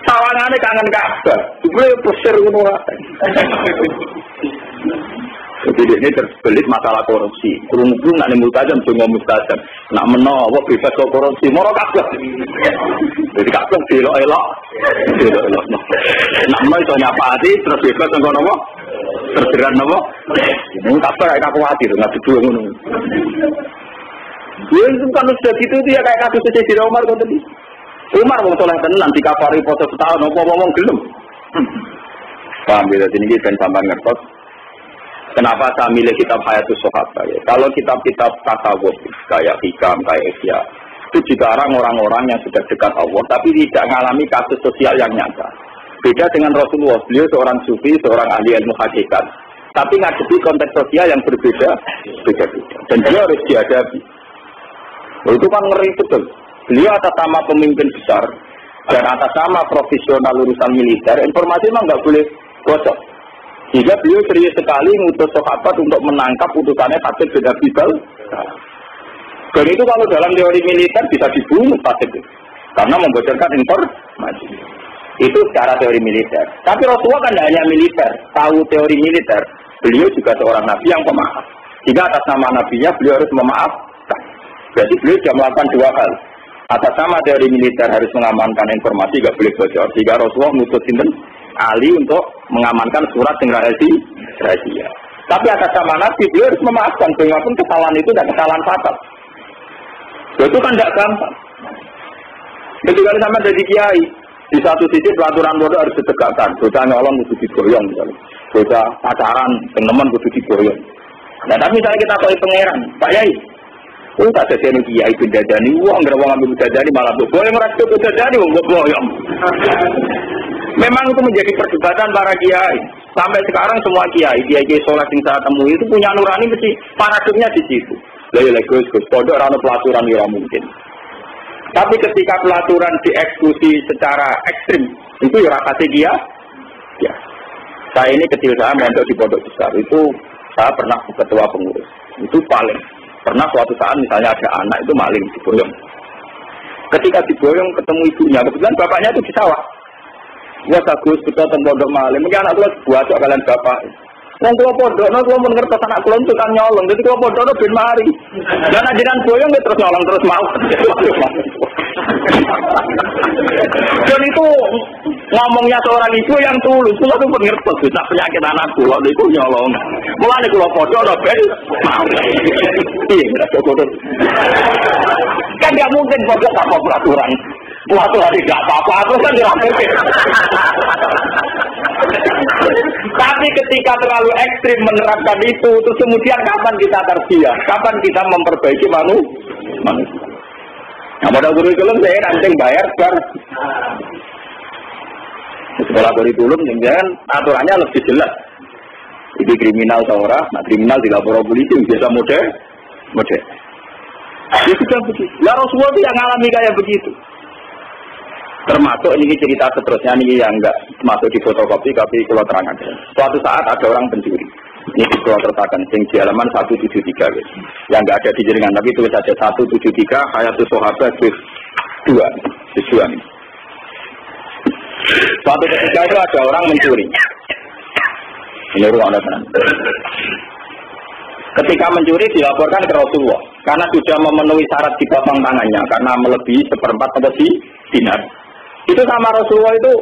Tawangannya kangen Ka'bah, gue pusir ngono wae. Jadi ini terbelit masalah korupsi. Kurung-kurung nak nimul tajam, cuma mustajab. Nak menawa bebas korupsi, moro Ka'bah. Jadi Ka'bah elok. Nak menawa itu nyapati, terus bebas nggak nopo, terjerat nopo. Ini Ka'bah kayak aku hati, nggak berdua ngono. Dia itu kan sudah gitu dia kayak kasus Sayyidina Umar kan tadi. Umar wong soleh tenan dikafari foto setahun ngomong gelem. Paham ya, ini kan sampean ngertos. Kenapa saya milih kitab Hayatus Sahabat ya? Kalau kitab-kitab tasawuf kayak Hikam, kayak Ihya, itu juga orang-orang yang sudah dekat Allah tapi tidak mengalami kasus sosial yang nyata. Beda dengan Rasulullah, beliau seorang sufi, seorang ahli ilmu hakikat, tapi ngadepi konteks sosial yang berbeda. Dan dia harus dihadapi. Itu kan ngeri betul. Beliau atas nama pemimpin besar dan atas nama profesional urusan militer, informasi memang nggak boleh bocor. Jika beliau serius sekali mengutus sahabat untuk menangkap utusannya Hatib bin Abi Balta'ah. Dan itu kalau dalam teori militer bisa dibunuh Hatib karena membocorkan informasi. Itu secara teori militer. Tapi Rasulullah kan tidak hanya militer, tahu teori militer. Beliau juga seorang nabi yang pemaaf. Jika atas nama nabinya beliau harus memaafkan. Jadi beliau sudah melakukan dua hal. Atas nama teori militer harus mengamankan informasi, tidak boleh bocor. Jika Rasulullah mengutus Ali untuk mengamankan surat yang rahasia. Tapi atas nama Nabi, beliau harus memaafkan. Walaupun kesalahan itu tidak kesalahan fatal. Itu kan tidak gampang. Ketika sama jadi kiai, di satu sisi peraturan bodoh harus ditegakkan. Bocah nyolong kudu digoyong misalnya. Bocah pacaran, teman kudu digoyong. Nah, tapi misalnya kita tahu pangeran, Pak Yai. Tak ada yang kiai bidadani, wah nggak mau ngambil bidadani malah boleh merasa bidadani, wah boyong. Memang itu menjadi perdebatan para kiai. Sampai sekarang semua kiai sholat yang saya temui itu punya nurani mesti paradigmnya di situ. Lagi Gus, pondok rano pelaturan ya mungkin. Tapi ketika pelaturan dieksekusi secara ekstrim, itu ya rapati dia. Ya, saya ini kecil saya mondok di pondok besar itu saya pernah ketua pengurus. Itu paling. Pernah suatu saat misalnya ada anak itu maling diboyong. Ketika diboyong ketemu ibunya, kebetulan bapaknya itu di sawah. Wah bagus kita pondok maling. Mungkin anak tua buat kalian bapak. Nang tua pondok, nang tua mengerti anak kulon itu kan nyolong. Jadi tua pondok itu bin mari. Dan ajaran boyong terus nyolong terus mau. Dan itu ngomongnya seorang ibu yang tulus. Kulo itu mengerti bisa penyakit anak kulo itu nyolong. Mulane kulo pondok ora ben mau. Iya, kan nggak mungkin pondok tanpa peraturan. Waktu hari nggak apa-apa, aku kan dirapelke. Tapi ketika terlalu ekstrim menerapkan itu, terus kemudian kapan kita terbiak? Kapan kita memperbaiki manusia? Nah, pada kurikulum saya nanti bayar bar. Sekolah kurikulum jangan aturannya lebih jelas. Ini kriminal seorang, nah kriminal dilapor polisi biasa model. Itu sudah begitu. Ya Rasulullah itu yang alami kayak begitu. Termasuk ini cerita seterusnya ini yang enggak masuk di fotokopi tapi kalau terangkan. Suatu saat ada orang pencuri. Ini di sekolah tertakan sing di halaman 173 guys. Yang enggak ada di jaringan tapi tulis saja 173 Hayatus Sahabat 2. Tujuan. Suatu ketika itu ada orang mencuri. Ini ruang tenang. Ketika mencuri dilaporkan ke Rasulullah karena sudah memenuhi syarat dipotong tangannya karena melebihi 1/4 dinar. Itu sama Rasulullah itu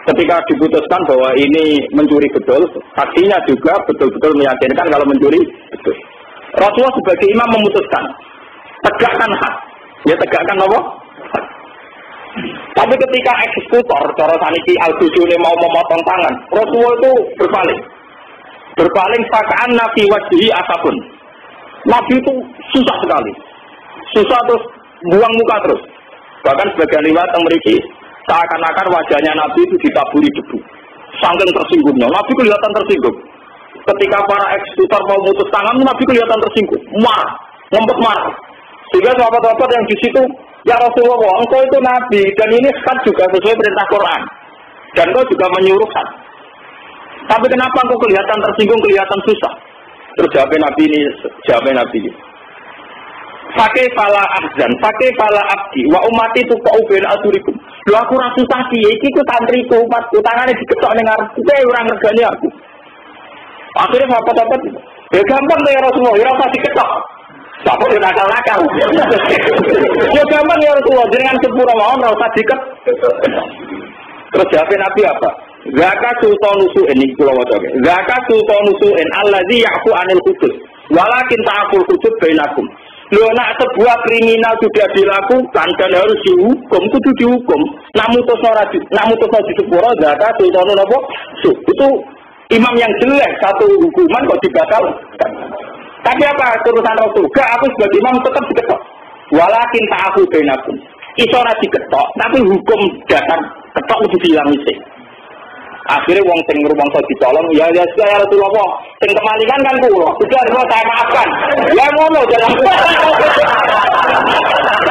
ketika diputuskan bahwa ini mencuri betul, saksinya juga betul-betul meyakinkan kalau mencuri betul. Rasulullah sebagai imam memutuskan tegakkan hak. Ya tegakkan apa? Hak. Tapi ketika eksekutor cara saniki al-Bujuni mau memotong tangan, Rasulullah itu berpaling sakaan Nabi wajhi asapun. Nabi itu susah sekali. Susah terus buang muka terus. Bahkan sebagian riwayat memiliki seakan-akan wajahnya Nabi itu ditaburi debu. Saking tersinggungnya, Nabi kelihatan tersinggung. Ketika para eksekutor mau mutus tangan, Nabi kelihatan tersinggung, marah, ngempet marah. Sehingga sahabat-sahabat yang di situ, ya Rasulullah, engkau itu Nabi dan ini kan juga sesuai perintah Quran. Dan engkau juga menyuruh kan. Tapi kenapa engkau kelihatan tersinggung, kelihatan susah? Terus jawabnya Nabi ini. Pakai fala ahzan, pakai fala abdi, wa umati tu kau bela aturikum. Lu aku rasa susah sih, iki ku santriku, umatku, tangannya diketok dengar, saya orang regani aku. Akhirnya sahabat-sahabat, ya gampang ya Rasulullah, ya rasa diketok. Sahabat dia nakal-nakal. Ya gampang ya Rasulullah, dengan sepura mau rasa diketok. Terus jawabnya Nabi apa? Zaka sultan nusu'in, ini pulau wajah. Zaka sultan nusu'in, alladzi ya'fu anil kudus, walakin ta'aful kudus bainakum. Loh, nak sebuah kriminal sudah dilakukan dan harus dihukum, itu dihukum. Namun terus di sepura, zaka sultan apa? Itu imam yang jelek, satu hukuman kok dibatalkan. Tapi apa urusan Rasul? Gak, aku sebagai imam tetap diketok. Walakin ta'afu bainakum. Iso ora diketok, tapi hukum dasar ketok lebih hilang isi. Akhirnya wong sing rumangsa ditolong, ya Rasulullah, sing kemalingan kan kula. Sudah saya maafkan. Ya ngono jalan.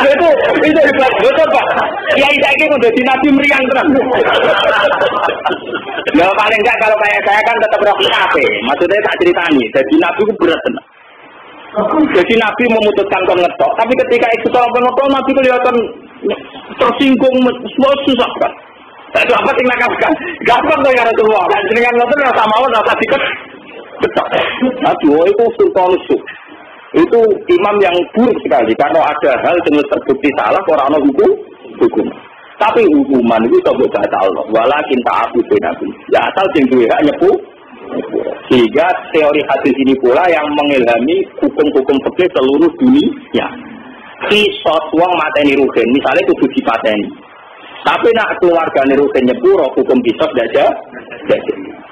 Itu hebat betul Pak. Kiai saiki udah di Nabi meriang terus. Ya paling enggak kalau kayak saya kan tetap roh kafe. Maksudnya tak ceritani, jadi Nabi itu berat tenan. Jadi Nabi memutuskan kon ngetok, tapi ketika itu tolong penonton Nabi kelihatan tersinggung, semua susah kan. Itu apa sih nakal-nakal? Gampang tuh ya Rasulullah. Dan jenengan ngoten rasa mawon rasa diket. Betul. Aduh, itu sultan nusuk. Itu imam yang buruk sekali karena ada hal yang terbukti salah orang hukum. Tapi hukuman itu sebut kata Allah. Walakin ta'afu bainakum. Ya asal sing duwe hak nyepu. Sehingga teori hadis ini pula yang mengilhami hukum-hukum fikih seluruh dunia. Kisos wong mateni rugen, misalnya kudu dipateni. Tapi nak keluarga nirugen nyepuro hukum kisos saja.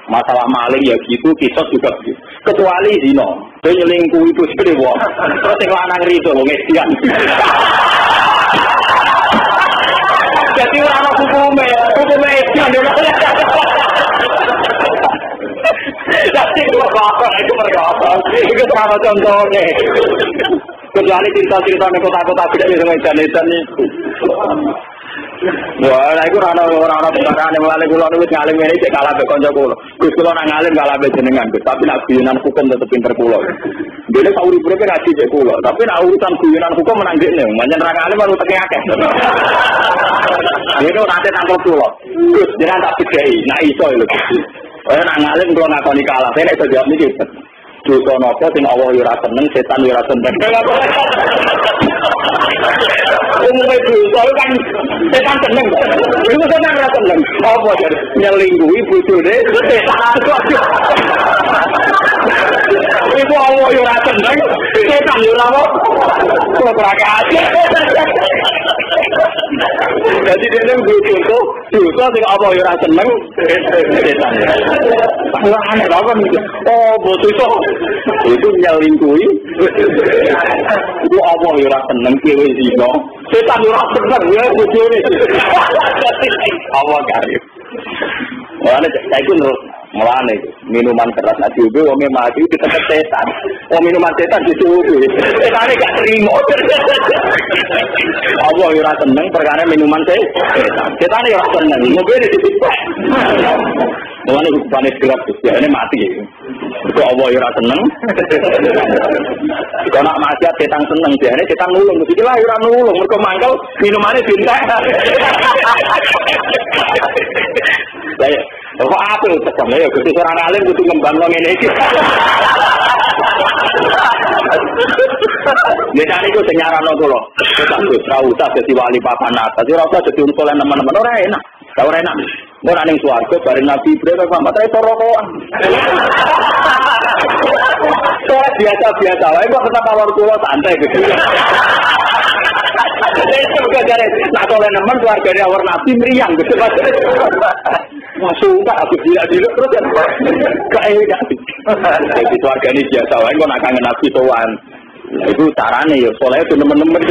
Masalah maling ya gitu, kisos juga begitu. Kecuali zino, penyelingkuh itu segede wong. Terus yang lanang rido wong edian. Jadi orang hukumnya edian. Jadi itu berapa? Itu sama contohnya. Kecuali cerita-cerita di kota-kota tidak bisa menjadikan itu. Wah, aku orang perkara yang melalui kulo itu ngalim ini cek kalah be konco kulo. Gus kulo nang ngalim kalah be jenengan, tapi nak guyonan hukum tetep pinter kulo. Dene sak urip-uripe ngaji cek kulo, tapi nak urusan guyonan hukum menang dekne, manjen ra ngalim baru teke akeh. Ini nanti tangkap kulo. Gus jenengan tak bedhei, nak iso lho. Nak ngalim kulo ngakoni kalah, nek iso jawab niki. Dosa napa sing Allah ora seneng, setan ora seneng. Umumnya dosa kan setan seneng. Iku setan ora seneng. Apa jadi nyelingkuhi bojone setan. Iku Allah ora seneng, setan ora apa. Ora kaget. Jadi dia nang contoh, dosa sing apa ya ora seneng setan. Lah aneh apa nih? Oh, dosa itu nyelingkuhi. Itu apa ya ora seneng piye zina? Setan ora seneng ya bojone. Apa kare? Mulane saiki mulane minuman keras ACB wong mati ditekan setan. Oh minuman setan disuwi. Setane gak terima. Allah ora seneng perkara minuman setan. Setane ora seneng. Mobil ditipak. Mulane hubane gelap ini mati. Kok Allah ora seneng. Kok nak maksiat setan seneng jane setan nulung. Mesti lah ora nulung mergo mangkel minumane dintek. Saya kok apa itu sebenarnya? Gusti seorang alim kudu ngembangno ngene iki. Nek ari ku sing nyarano kula, Gus ra usah dadi wali papan atas, ora usah dadi unsur teman-teman ora enak. Ora enak. Ora ning swarga bareng Nabi Ibrahim sama Matre rokokan. Soal biasa-biasa wae kok tetap awal kula santai gitu. Semoga jare nak oleh nemen keluargane awar Nabi mriyang gitu. Masuk enggak aku dilak-dilak terus kan. Kayak jadi keluargane biasa wae kok nak kangen Nabi sowan. Nah, itu carane ya, soalnya itu teman-teman.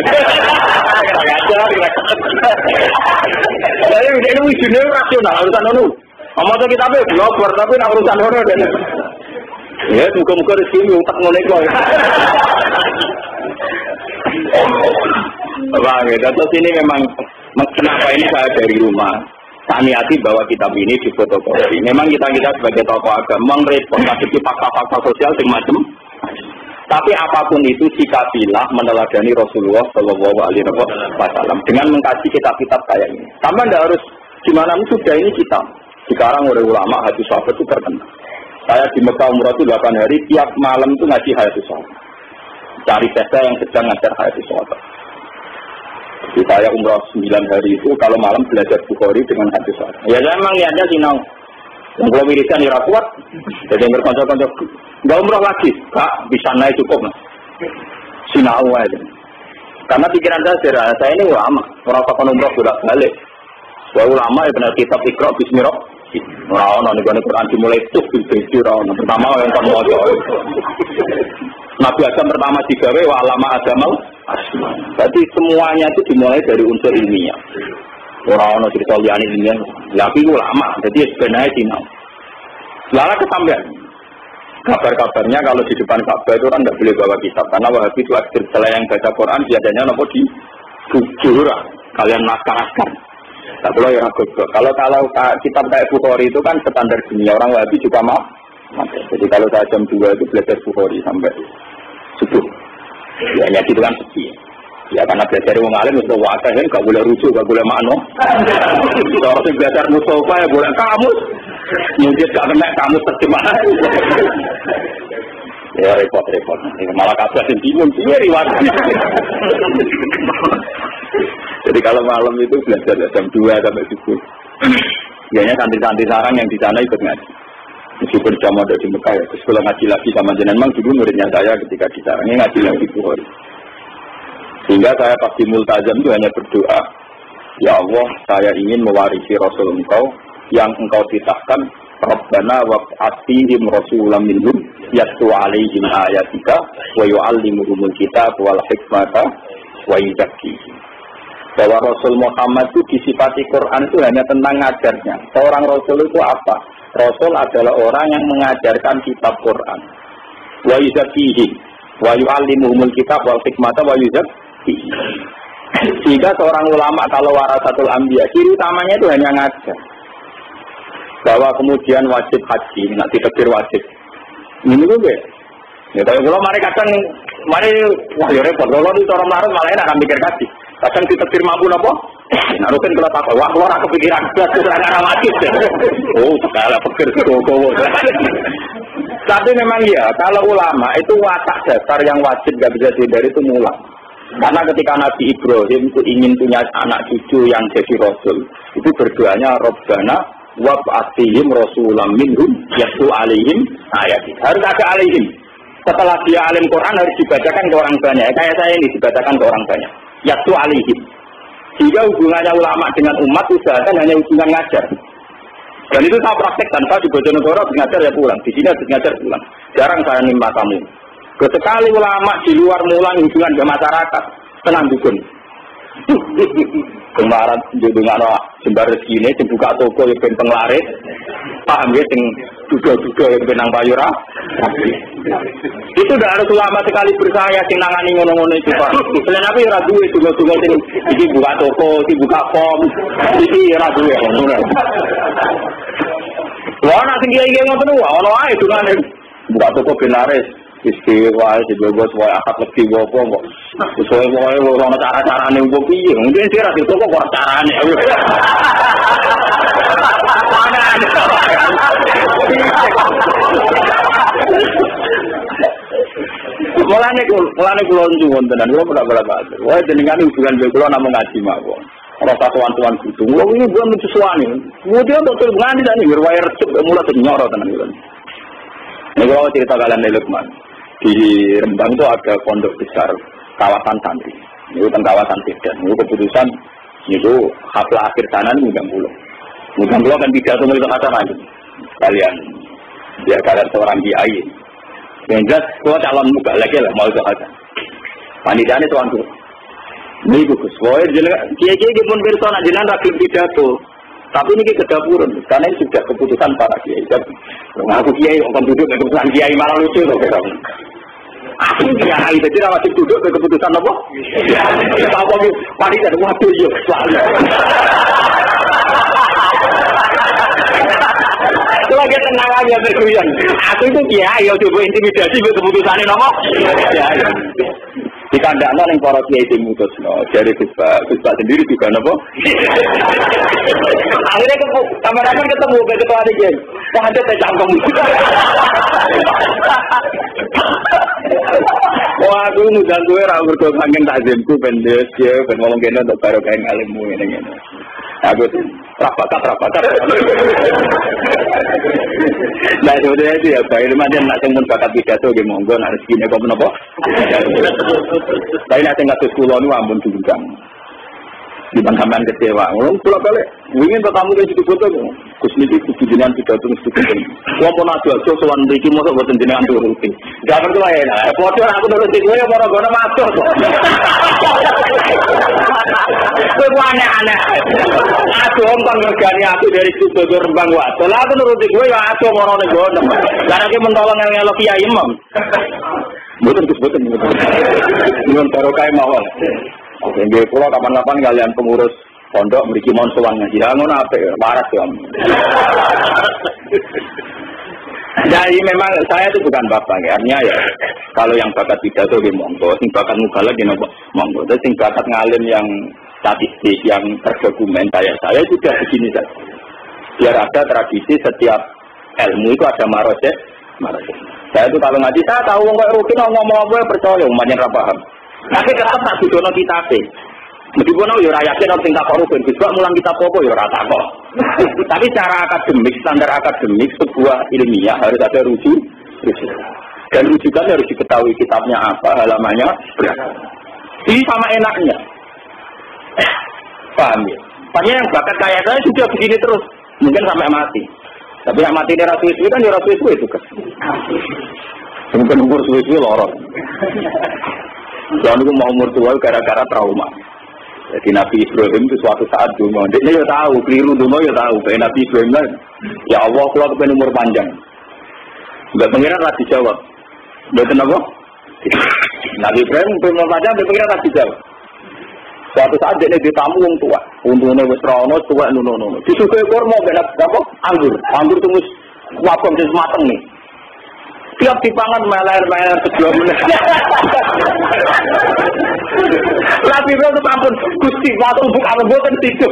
Jadi ini ujungnya rasional, urusan itu. Ngomong kita belajar, tapi nak urusan itu. Ya, muka-muka rezeki utak ngonek. Bang, terus ini memang kenapa ini saya dari rumah. Saya niati bahwa kitab ini difotokopi. Memang kita sebagai tokoh agama merepotkan fakta-fakta sosial macam. Tapi apapun itu sikaplah meneladani Rasulullah Shallallahu Alaihi Wasallam dengan mengkaji kitab-kitab kayak ini. Sama tidak harus gimana sudah ini kitab. Sekarang oleh ulama hadis sahabat itu terkenal. Saya di Mekah umrah itu 8 hari, tiap malam itu ngaji hadis sahabat. Cari saya yang sedang ngajar hadis sahabat. Jadi saya umrah 9 hari itu kalau malam belajar Bukhari dengan hadis sahabat. Ya memang niatnya sinau. Yang kalau wiridan ya kuat, jadi yang berkonco-konco nggak umroh lagi, Kak, bisa naik cukup mas. Sinau aja. Karena pikiran saya ini ulama, orang takkan umroh bolak balik. Wah ulama ya benar kitab Iqra Bismillah. Orang nih Quran dimulai tuh bilbesi orang. Pertama yang kamu mau. Nabi Adam pertama digawe wa alama agamal. Jadi semuanya itu dimulai dari unsur ilmiah. Orang cerita liane ilmiah, tapi ulama. Jadi sebenarnya sinau. Lalu kesampean. Kabar-kabarnya kalau di depan Ka'bah itu orang tidak boleh bawa kitab karena Wahabi itu akhir selain baca Quran biasanya nopo di bujur kalian naskah-naskah. Tak boleh ya kalau kitab kayak Bukhari itu kan standar dunia orang Wahabi juga mau. Jadi kalau saya jam 2 itu belajar Bukhari sampai subuh. Ya hanya gitu kan sepi. Ya karena belajar wong alim itu wadah kan enggak boleh rujuk, enggak boleh makno. Kalau belajar mustafa ya boleh kamus. Mungkin gak kena kamu terjemahan. Ya repot-repot. Malah kabar yang timun dia riwayat. Jadi kalau malam itu belajar jam 2 sampai subuh. Biasanya santri-santri sarang yang di sana ikut ngaji. Meskipun jam ada di Mekah ya. Terus kalau ngaji lagi sama jenengan memang dulu muridnya saya ketika di sarang ini ngaji lagi Bukhari. Sehingga saya pasti multazam itu hanya berdoa. Ya Allah, saya ingin mewarisi Rasul Engkau yang Engkau titahkan Rabbana wa'atihim rasulam minhum yatlu alaihim ayatika wa yu'allimuhumul kitab wal hikmata wa yuzakkihim. Bahwa Rasul Muhammad itu disifati Quran itu hanya tentang ngajarnya. Seorang Rasul itu apa? Rasul adalah orang yang mengajarkan kitab Quran. Wa yuzakkihim wa yu'allimuhumul kitab wal hikmata wa yuzakkihim. Jika seorang ulama kalau warasatul anbiya, ciri utamanya itu hanya ngajar. Bahwa kemudian wajib haji, nanti takbir wajib. Ini juga. Ya tapi kalau mari kadang, wah ya repot. Kalau di orang larut malah enak akan mikir haji. Kadang di takbir mampu apa? Nah rutin kalau apa? Wah keluar kepikiran belas karena wajib. Oh segala pikir kowo. Tapi memang ya, kalau ulama itu watak dasar yang wajib gak bisa dihindari itu mulang. Karena ketika Nabi Ibrahim itu ingin punya anak cucu yang jadi Rasul, itu berdoanya Rabbana wab'athihim rasulam minhum yatlu alaihim ayatik. Harus ada alaihim. Setelah dia alim Quran harus dibacakan ke orang banyak. Kayak saya ini dibacakan ke orang banyak. Yatlu alaihim. Jika hubungannya ulama dengan umat usahakan hanya hubungan ngajar. Dan itu saya praktekkan, saya di Bojonegoro habis ngajar ya pulang, di sini habis ngajar pulang. Jarang saya nimba tamu. Kesekali ulama di luar mulang hubungan ke masyarakat, tenang dukun. Kemarin dengan jembar rezeki ini, buka toko yang ben penglaris, paham ya, sing duga-duga yang benang payura. Itu udah harus ulama sekali bersaya, sing nangani ngono-ngono itu Pak. Selain apa ya ragu itu, duga-duga sing ini buka toko, ini buka pom, ini ragu ya. Wah, nak tinggi-tinggi ngoten wae, ono ae dungane buka toko ben laris. Istiwa, sebabos, wae akad lebih bopo kok. Sesuai wae ono cara-carane wong piye. Mungkin sih ra ditoko kok carane. Mulane kula nyuwun tenan, kula bolak-balik. Wae jenengan hubungan kula namung ngaji mawon. Ora tuan-tuan kudu. Kula iki bukan mencusuani. Kemudian dokter ngani dak nih wae recep mulai nyoro tenan kula. Nek kula cerita kalian Lukman. Di Rembang itu ada pondok besar kawasan santri. Itu tentang kawasan Medan. Itu keputusan itu haflah akhir sana ini Mudah kan pidato itu kata lagi. Kalian seorang kiai. Yang jelas kalau calon muka lagi lah mau itu kata. Panitianya tuan tuh. Ini bagus. Wah, kiai pun persona jenengan rakyat pidato. Tapi ini kedapuran. Karena ini sudah keputusan para kiai. Aku kiai orang duduk keputusan kiai malah lucu loh. Aku kiai, jadi wajib duduk ke keputusan apa? Apa nih? Panitia waduh yo selalu. Itu lagi tenang aja berkuyan. Aku itu kiai, yo coba intimidasi ke keputusannya apa? Di kandang yang para kiai itu mutus, dari Gus sendiri juga apa? Akhirnya kameramen ketemu ke ketua kiai. Wah ada cangkem. Wah aku nudan gue rawur gue kangen takzimku pendes ya, ben ngomong kene untuk baru kain alimmu ini. Aku rapakat. Nah sebetulnya itu ya, baik lumayan nak temun bakat pidato ge monggo nak rezekine kok menapa. Tapi nak tengah sekolah nu ampun diundang. Di bangkaman kecewa. Ngomong pula balik. Ingin bertamu ke situ foto. Gus niki kudu pidato mesti kudu. Wong pun aja sowan mriki mosok boten jenengan turuti. Jangan tuh ya. Foto aku nuruti kowe ya ora gono matur kok. Kowe aneh-aneh. Aku ompang ngegani aku dari situ ke Rembang wae. Lah aku nuruti kowe ya aku ora ning gono. Karena ki mentolong ngelok kiai imam. Boten. Nyuwun barokah mawon. Oke, nggih kula kapan-kapan kalian pengurus pondok mriki mon sowan ngaji. Ya ngono apik, waras ya. Jadi memang saya itu bukan bapak ya. Artinya ya kalau yang bakat pidato nggih monggo, sing bakat mubalagh nggih monggo. Terus sing bakat ngalim yang statistik yang terdokumen saya sudah begini saja. Biar ada tradisi setiap ilmu itu ada marojek. Saya itu kalau ngaji saya tahu kok rutin ngomong apa percaya umpamanya ra paham. Tapi tetap tak didono kitab. Meskipun yo ora yakin nek sing tak rukun juga mulang kitab apa yo ora tak kok. Tapi cara akademik, standar akademik sebuah ilmiah harus ada rujuk. Dan rujukan harus diketahui kitabnya apa, halamannya berapa. Ini sama enaknya. Paham ya? Makanya yang bakat kayak saya sudah begini terus, mungkin sampai mati. Tapi yang mati ini rasu-rasu kan ya rasu-rasu itu kan. Mungkin umur suwe-suwe lorong. Dan itu mau umur tua gara-gara trauma. Jadi Nabi Ibrahim itu suatu saat dungo. Dia ya tahu, keliru dungo ya tahu. Kayak Nabi Ibrahim kan, ya Allah kalau kepengen umur panjang. Enggak pengiran rasi jawab. Betul apa? Nabi Ibrahim umur panjang, dia pengiran rasi jawab. Suatu saat dia ditamu yang tua. Untungnya wesrono tua nuno. Disukai kormo benar apa? Anggur tumus wapam semateng nih. Tiap dipangan meler sebelum menit. Tapi itu ampun Gusti waktu buka mboten tidur.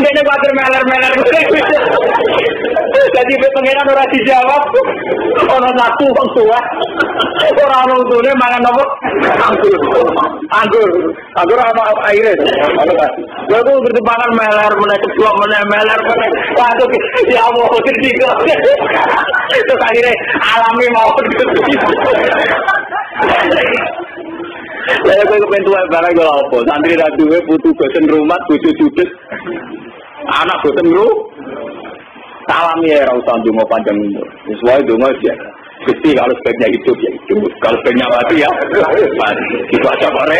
Dene kuwatir meler. Jadi pengenan ora dijawab. Ono satu wong tua. Ora ono untune mangan apa? Anggur apa aire. Lha kok berdebanan meler sebelum meler. Waduh ya Allah tidur. Itu akhirnya alami mau Saya kepen tuwa barang yo apa? Santri ra duwe putu bosen rumah, bojo judes. Anak bosen lu. Salam ya ra usah ndonga panjang umur. Wis wae ndonga ya. Gusti kalau sebaiknya hidup ya hidup, kalau sebaiknya mati ya mati. Itu aja kore.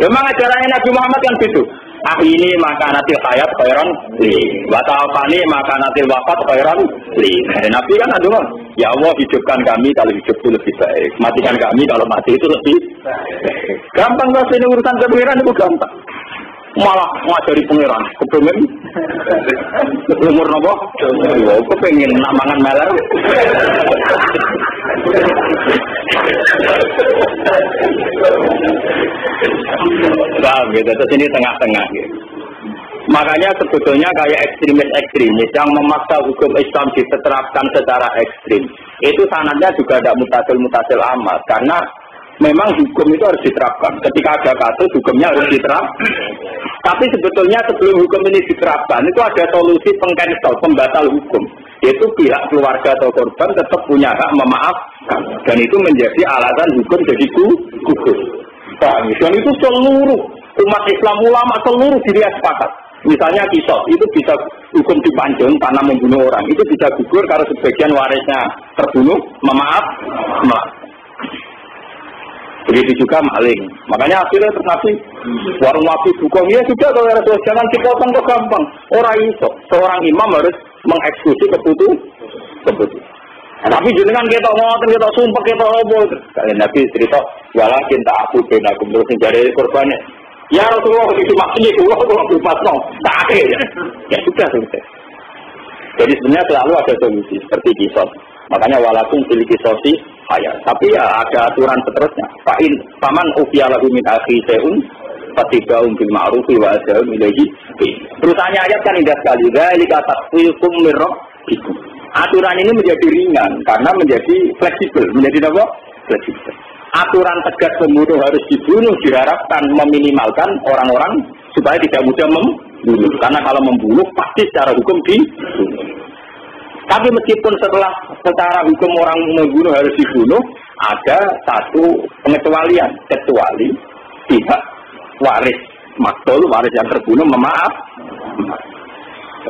Memang ajarannya Nabi Muhammad kan gitu. Ini maka natil hayat khairan li, watawafani maka natil wafat khairan li. Nabi kan ada ya Allah hidupkan kami kalau hidup itu lebih baik, matikan kami kalau mati itu lebih baik. Gampang lah ini urusan kepengiran itu gampang. Malah ngajari pengiran, kepengen umur nopo, kepengen namangan meler. Paham gitu, terus ini tengah-tengah gitu. Makanya sebetulnya kayak ekstremis yang memaksa hukum Islam diterapkan secara ekstrim, itu sanadnya juga tidak mutasil amat, karena memang hukum itu harus diterapkan. Ketika ada kasus, hukumnya harus diterapkan. Tapi sebetulnya sebelum hukum ini diterapkan, itu ada solusi pengcancel, pembatal hukum. Yaitu pihak keluarga atau korban tetap punya hak memaafkan. Dan itu menjadi alasan hukum jadi gugur. Dan itu seluruh umat Islam, ulama seluruh diri sepakat. Misalnya kisos, itu bisa hukum dipanjang karena membunuh orang. Itu bisa gugur kalau sebagian warisnya terbunuh, memaafkan. Begitu juga maling. Makanya akhirnya terkasih warung wapi hukum. Ya sudah kalau Rasulullah jangan dipotong kok gampang. Orang iso. Seorang imam harus mengeksekusi keputusan. Tapi jenengan kita ngoten kita sumpah kita opo. Kalian Nabi cerita walakin tak aku benakum terus dari korbannya. Ya Rasulullah itu maksudnya itu Allah berpas no. Tak ya sudah selesai. Jadi sebenarnya selalu ada solusi seperti kisos. Makanya walaupun pilih kisosi hayat. Tapi ya ada aturan seterusnya. Paman ufialahu min akhi seun fatiba'um bil ma'rufi wa azhum ilaihi. Terusannya ayat kan indah sekali. Dzalika taqwikum mir rabbikum. Aturan ini menjadi ringan karena menjadi fleksibel. Menjadi apa? Fleksibel. Aturan tegas pembunuh harus dibunuh diharapkan meminimalkan orang-orang supaya tidak mudah membunuh. Karena kalau membunuh pasti secara hukum dibunuh. Tapi meskipun secara hukum orang membunuh harus dibunuh, ada satu pengecualian, kecuali pihak waris maktul, waris yang terbunuh memaaf.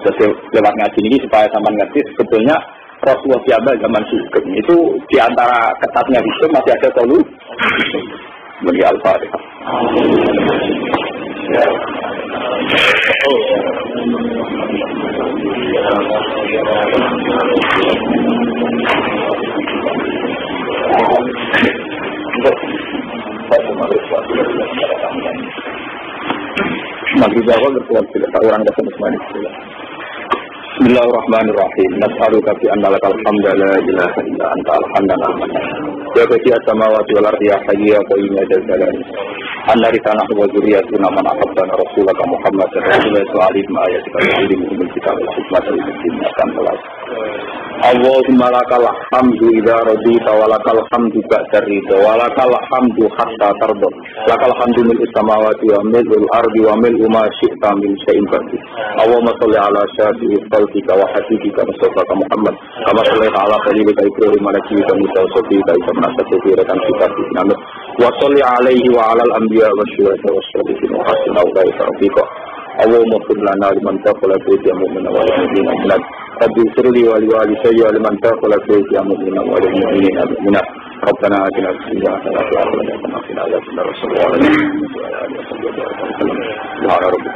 Terus lewat ngaji ini supaya sampai ngerti sebetulnya Rasulullah siapa zaman hukum itu diantara ketatnya hukum masih ada solusi. Bagi Al-Fatihah. Maghrib awal berkuat tidak orang ketemu semua. Bismillahirrahmanirrahim. Nas'aluka bi anna lakal hamda la ilaha illa anta al-hamdan al-majid. Ya bagi as-samawati wal ardi ya hayyu ya qayyum ya dzal jalali. Anna risana wa dzurriyyatuna man ahabbana rasulaka Muhammad sallallahu alaihi wa ayatika yu'allimuhum al-kitaba wal hikmata wa yu'allimuhum al-salat. Allahumma lakal hamdu idza radita wa lakal hamdu ba'da ridha wa lakal hamdu hatta tarda. Lakal hamdu min as-samawati wa min al-ardi wa min ma syi'ta min syai'in ba'd. Allahumma shalli ala syafi'i tika wa hasibika Mustafa Muhammad kama sallallahu ala khalilika Ibrahim alaihi Musa sofika isa menasatu rekan kita dinamit wa salli alaihi wa ala al-anbiya wa syuhada wa sholihin wa hasina wa barik Allahumma qul lana liman taqala fi mu'mina wa mu'minina minat rabbi sirli wa liwali sayya liman taqala fi mu'mina wa mu'minina minat Rabbana atina fid dunya hasanatan wa qina adhaban nar sallallahu alaihi wa sallam